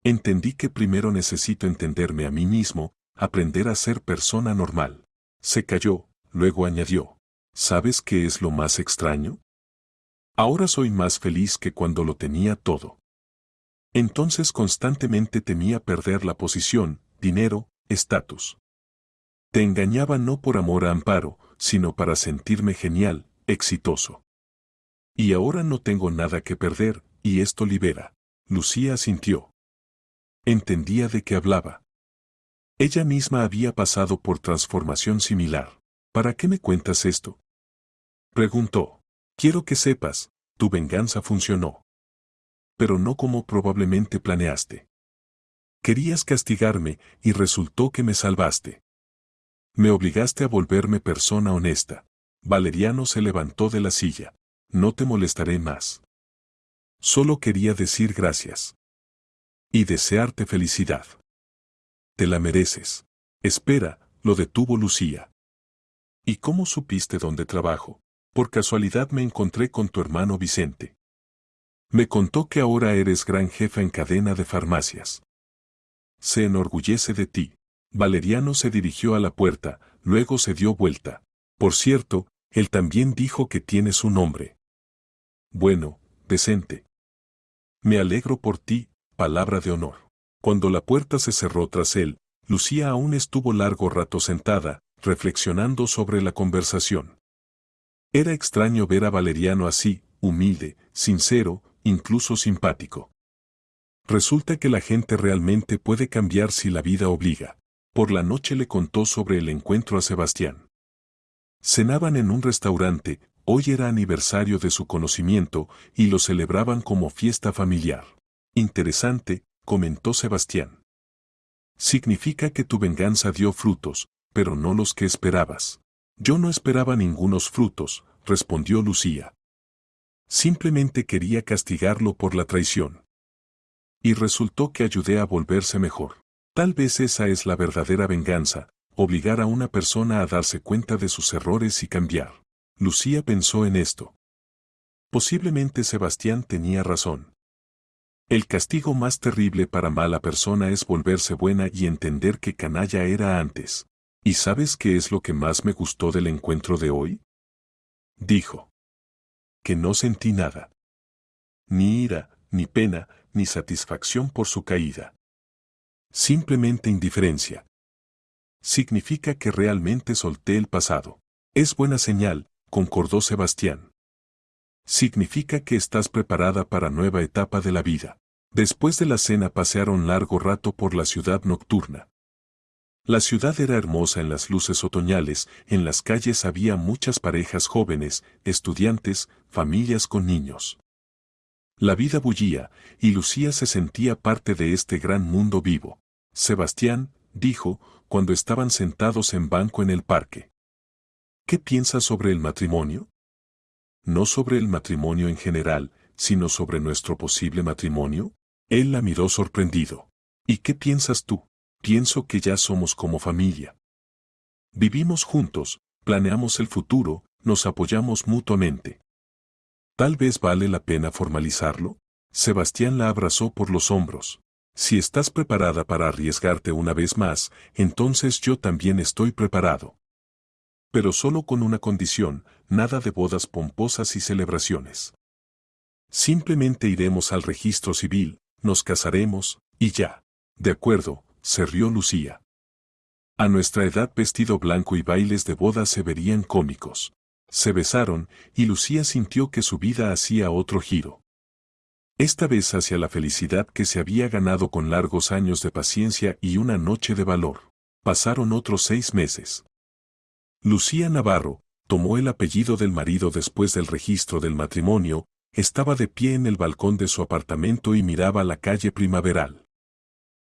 Entendí que primero necesito entenderme a mí mismo, aprender a ser persona normal. Se calló, luego añadió. ¿Sabes qué es lo más extraño? Ahora soy más feliz que cuando lo tenía todo. Entonces constantemente temía perder la posición, dinero, estatus. Te engañaba no por amor a Amparo, sino para sentirme genial, exitoso. Y ahora no tengo nada que perder, y esto libera. Lucía asintió. Entendía de qué hablaba. Ella misma había pasado por transformación similar. ¿Para qué me cuentas esto? Preguntó. Quiero que sepas, tu venganza funcionó. Pero no como probablemente planeaste. Querías castigarme y resultó que me salvaste. Me obligaste a volverme persona honesta. Valeriano se levantó de la silla. No te molestaré más. Solo quería decir gracias. Y desearte felicidad. Te la mereces. Espera, lo detuvo Lucía. ¿Y cómo supiste dónde trabajo? Por casualidad me encontré con tu hermano Vicente. Me contó que ahora eres gran jefa en cadena de farmacias. Se enorgullece de ti. Valeriano se dirigió a la puerta, luego se dio vuelta. Por cierto, él también dijo que tienes un nombre. Bueno, decente. Me alegro por ti, palabra de honor. Cuando la puerta se cerró tras él, Lucía aún estuvo largo rato sentada, reflexionando sobre la conversación. Era extraño ver a Valeriano así, humilde, sincero, incluso simpático. Resulta que la gente realmente puede cambiar si la vida obliga. Por la noche le contó sobre el encuentro a Sebastián. Cenaban en un restaurante, hoy era aniversario de su conocimiento, y lo celebraban como fiesta familiar. Interesante, comentó Sebastián. Significa que tu venganza dio frutos, pero no los que esperabas. Yo no esperaba ningunos frutos, respondió Lucía. Simplemente quería castigarlo por la traición. Y resultó que ayudé a volverse mejor. Tal vez esa es la verdadera venganza, obligar a una persona a darse cuenta de sus errores y cambiar. Lucía pensó en esto. Posiblemente Sebastián tenía razón. El castigo más terrible para mala persona es volverse buena y entender que canalla era antes. ¿Y sabes qué es lo que más me gustó del encuentro de hoy? Dijo. Que no sentí nada. Ni ira, ni pena, ni satisfacción por su caída. Simplemente indiferencia. Significa que realmente solté el pasado. Es buena señal, concordó Sebastián. Significa que estás preparada para nueva etapa de la vida. Después de la cena pasearon largo rato por la ciudad nocturna. La ciudad era hermosa en las luces otoñales, en las calles había muchas parejas jóvenes, estudiantes, familias con niños. La vida bullía, y Lucía se sentía parte de este gran mundo vivo. Sebastián, dijo, cuando estaban sentados en banco en el parque. ¿Qué piensas sobre el matrimonio? No sobre el matrimonio en general, sino sobre nuestro posible matrimonio. Él la miró sorprendido. ¿Y qué piensas tú? Pienso que ya somos como familia. Vivimos juntos, planeamos el futuro, nos apoyamos mutuamente. Tal vez vale la pena formalizarlo. Sebastián la abrazó por los hombros. Si estás preparada para arriesgarte una vez más, entonces yo también estoy preparado. Pero solo con una condición, nada de bodas pomposas y celebraciones. Simplemente iremos al registro civil, nos casaremos, y ya. De acuerdo, se rió Lucía. A nuestra edad vestido blanco y bailes de boda se verían cómicos. Se besaron, y Lucía sintió que su vida hacía otro giro. Esta vez hacia la felicidad que se había ganado con largos años de paciencia y una noche de valor. Pasaron otros 6 meses. Lucía Navarro tomó el apellido del marido después del registro del matrimonio, estaba de pie en el balcón de su apartamento y miraba la calle primaveral.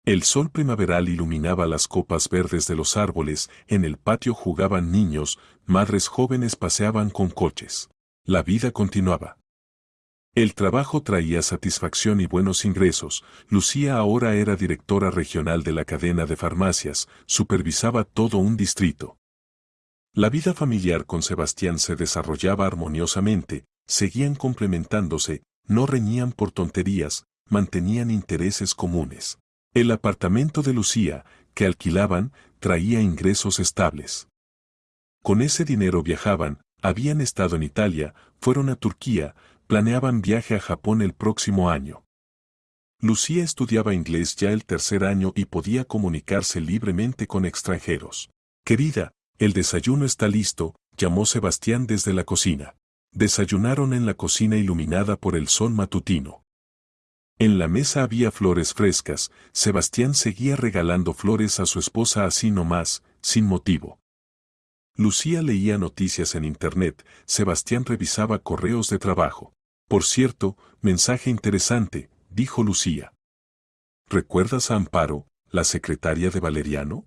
El sol primaveral iluminaba las copas verdes de los árboles, en el patio jugaban niños, madres jóvenes paseaban con coches. La vida continuaba. El trabajo traía satisfacción y buenos ingresos. Lucía ahora era directora regional de la cadena de farmacias, supervisaba todo un distrito. La vida familiar con Sebastián se desarrollaba armoniosamente, seguían complementándose, no reñían por tonterías, mantenían intereses comunes. El apartamento de Lucía, que alquilaban, traía ingresos estables. Con ese dinero viajaban, habían estado en Italia, fueron a Turquía, planeaban viaje a Japón el próximo año. Lucía estudiaba inglés ya el 3er año y podía comunicarse libremente con extranjeros. Querida, el desayuno está listo, llamó Sebastián desde la cocina. Desayunaron en la cocina iluminada por el sol matutino. En la mesa había flores frescas, Sebastián seguía regalando flores a su esposa así nomás, sin motivo. Lucía leía noticias en internet, Sebastián revisaba correos de trabajo. Por cierto, mensaje interesante, dijo Lucía. ¿Recuerdas a Amparo, la secretaria de Valeriano?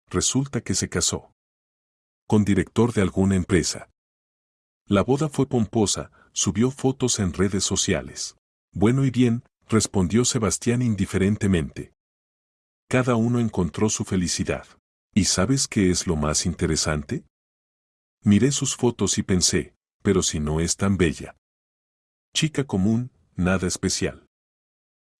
Resulta que se casó con director de alguna empresa. La boda fue pomposa, subió fotos en redes sociales. Bueno y bien, respondió Sebastián indiferentemente. Cada uno encontró su felicidad. ¿Y sabes qué es lo más interesante? Miré sus fotos y pensé, pero si no es tan bella. Chica común, nada especial.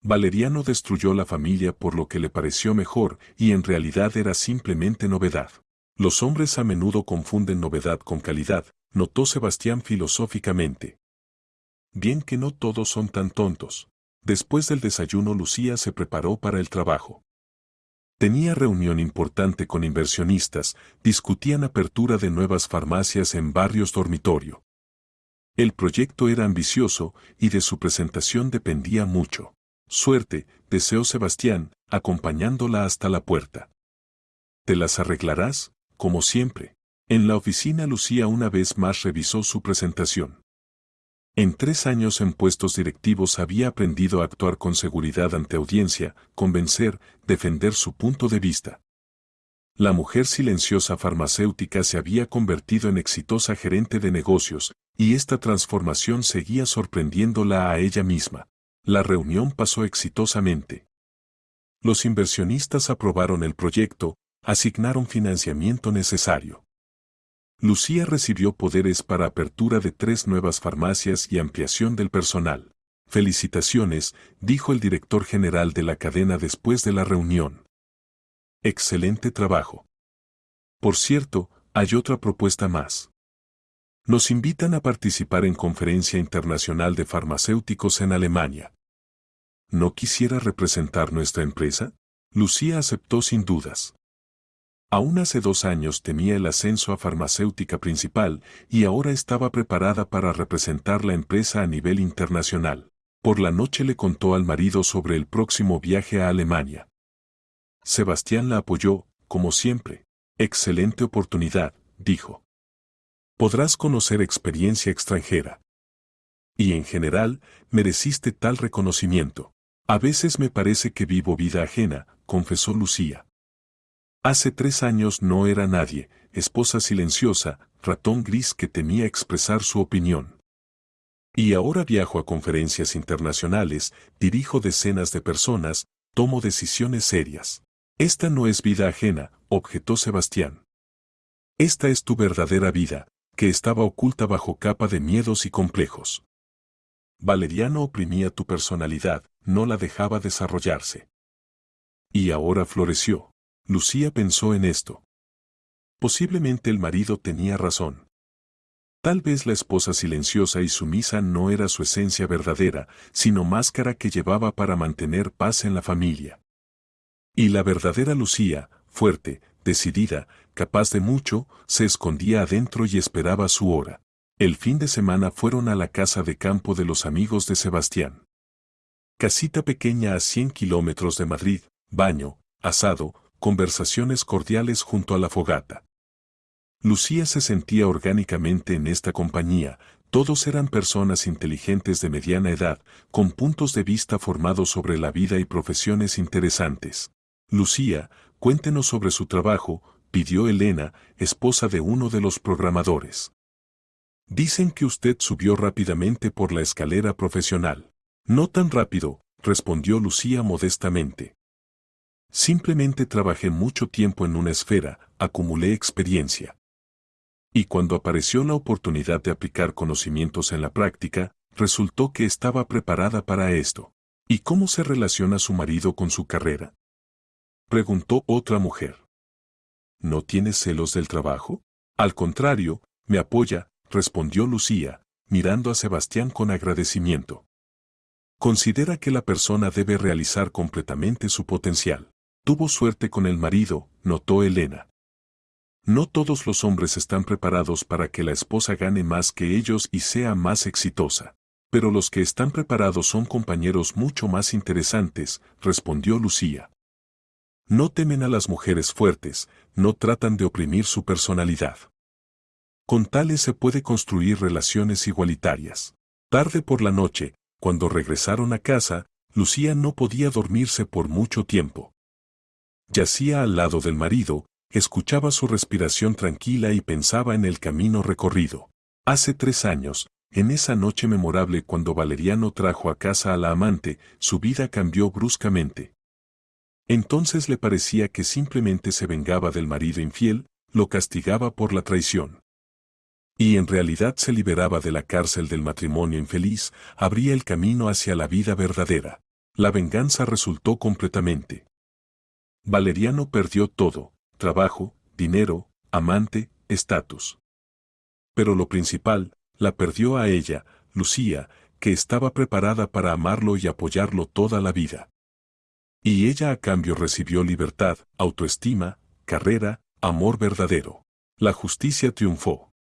Valeriano destruyó la familia por lo que le pareció mejor y en realidad era simplemente novedad. Los hombres a menudo confunden novedad con calidad, notó Sebastián filosóficamente. Bien que no todos son tan tontos. Después del desayuno Lucía se preparó para el trabajo. Tenía reunión importante con inversionistas, discutían apertura de nuevas farmacias en barrios dormitorio. El proyecto era ambicioso y de su presentación dependía mucho. Suerte, deseó Sebastián, acompañándola hasta la puerta. ¿Te las arreglarás? Como siempre. En la oficina Lucía una vez más revisó su presentación. En 3 años en puestos directivos había aprendido a actuar con seguridad ante audiencia, convencer, defender su punto de vista. La mujer silenciosa farmacéutica se había convertido en exitosa gerente de negocios, y esta transformación seguía sorprendiéndola a ella misma. La reunión pasó exitosamente. Los inversionistas aprobaron el proyecto, asignaron financiamiento necesario. Lucía recibió poderes para apertura de 3 nuevas farmacias y ampliación del personal. Felicitaciones, dijo el director general de la cadena después de la reunión. Excelente trabajo. Por cierto, hay otra propuesta más. Nos invitan a participar en Conferencia Internacional de Farmacéuticos en Alemania. ¿No quisiera representar nuestra empresa? Lucía aceptó sin dudas. Aún hace 2 años tenía el ascenso a farmacéutica principal y ahora estaba preparada para representar la empresa a nivel internacional. Por la noche le contó al marido sobre el próximo viaje a Alemania. Sebastián la apoyó, como siempre. Excelente oportunidad, dijo. Podrás conocer experiencia extranjera. Y en general, mereciste tal reconocimiento. A veces me parece que vivo vida ajena, confesó Lucía. Hace 3 años no era nadie, esposa silenciosa, ratón gris que temía expresar su opinión. Y ahora viajo a conferencias internacionales, dirijo decenas de personas, tomo decisiones serias. Esta no es vida ajena, objetó Sebastián. Esta es tu verdadera vida, que estaba oculta bajo capa de miedos y complejos. Valeriano oprimía tu personalidad, no la dejaba desarrollarse. Y ahora floreció. Lucía pensó en esto. Posiblemente el marido tenía razón. Tal vez la esposa silenciosa y sumisa no era su esencia verdadera, sino máscara que llevaba para mantener paz en la familia. Y la verdadera Lucía, fuerte, decidida, incapaz de mucho, se escondía adentro y esperaba su hora. El fin de semana fueron a la casa de campo de los amigos de Sebastián. Casita pequeña a 100 kilómetros de Madrid, baño, asado, conversaciones cordiales junto a la fogata. Lucía se sentía orgánicamente en esta compañía. Todos eran personas inteligentes de mediana edad, con puntos de vista formados sobre la vida y profesiones interesantes. Lucía, cuéntenos sobre su trabajo, pidió Elena, esposa de uno de los programadores. Dicen que usted subió rápidamente por la escalera profesional. No tan rápido, respondió Lucía modestamente. Simplemente trabajé mucho tiempo en una esfera, acumulé experiencia. Y cuando apareció la oportunidad de aplicar conocimientos en la práctica, resultó que estaba preparada para esto. ¿Y cómo se relaciona su marido con su carrera?, preguntó otra mujer. ¿No tiene celos del trabajo? Al contrario, me apoya, respondió Lucía, mirando a Sebastián con agradecimiento. Considera que la persona debe realizar completamente su potencial. Tuvo suerte con el marido, notó Elena. No todos los hombres están preparados para que la esposa gane más que ellos y sea más exitosa. Pero los que están preparados son compañeros mucho más interesantes, respondió Lucía. No temen a las mujeres fuertes, no tratan de oprimir su personalidad. Con tales se puede construir relaciones igualitarias. Tarde por la noche, cuando regresaron a casa, Lucía no podía dormirse por mucho tiempo. Yacía al lado del marido, escuchaba su respiración tranquila y pensaba en el camino recorrido. Hace 3 años, en esa noche memorable cuando Valeriano trajo a casa a la amante, su vida cambió bruscamente. Entonces le parecía que simplemente se vengaba del marido infiel, lo castigaba por la traición. Y en realidad se liberaba de la cárcel del matrimonio infeliz, abría el camino hacia la vida verdadera. La venganza resultó completamente. Valeriano perdió todo: trabajo, dinero, amante, estatus. Pero lo principal, la perdió a ella, Lucía, que estaba preparada para amarlo y apoyarlo toda la vida. Y ella a cambio recibió libertad, autoestima, carrera, amor verdadero. La justicia triunfó.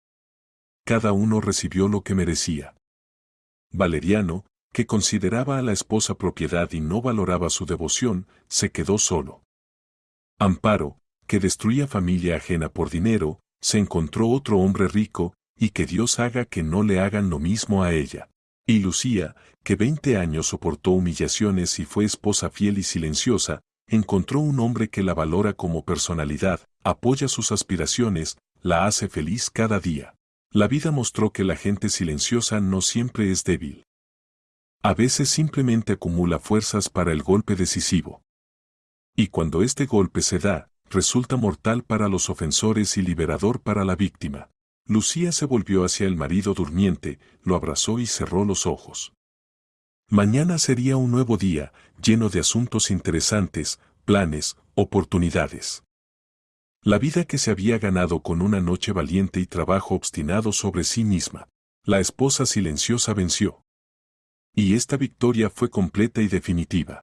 Cada uno recibió lo que merecía. Valeriano, que consideraba a la esposa propiedad y no valoraba su devoción, se quedó solo. Amparo, que destruía familia ajena por dinero, se encontró otro hombre rico, y que Dios haga que no le hagan lo mismo a ella. Y Lucía, que 20 años soportó humillaciones y fue esposa fiel y silenciosa, encontró un hombre que la valora como personalidad, apoya sus aspiraciones, la hace feliz cada día. La vida mostró que la gente silenciosa no siempre es débil. A veces simplemente acumula fuerzas para el golpe decisivo. Y cuando este golpe se da, resulta mortal para los ofensores y liberador para la víctima. Lucía se volvió hacia el marido durmiente, lo abrazó y cerró los ojos. Mañana sería un nuevo día, lleno de asuntos interesantes, planes, oportunidades. La vida que se había ganado con una noche valiente y trabajo obstinado sobre sí misma. La esposa silenciosa venció. Y esta victoria fue completa y definitiva.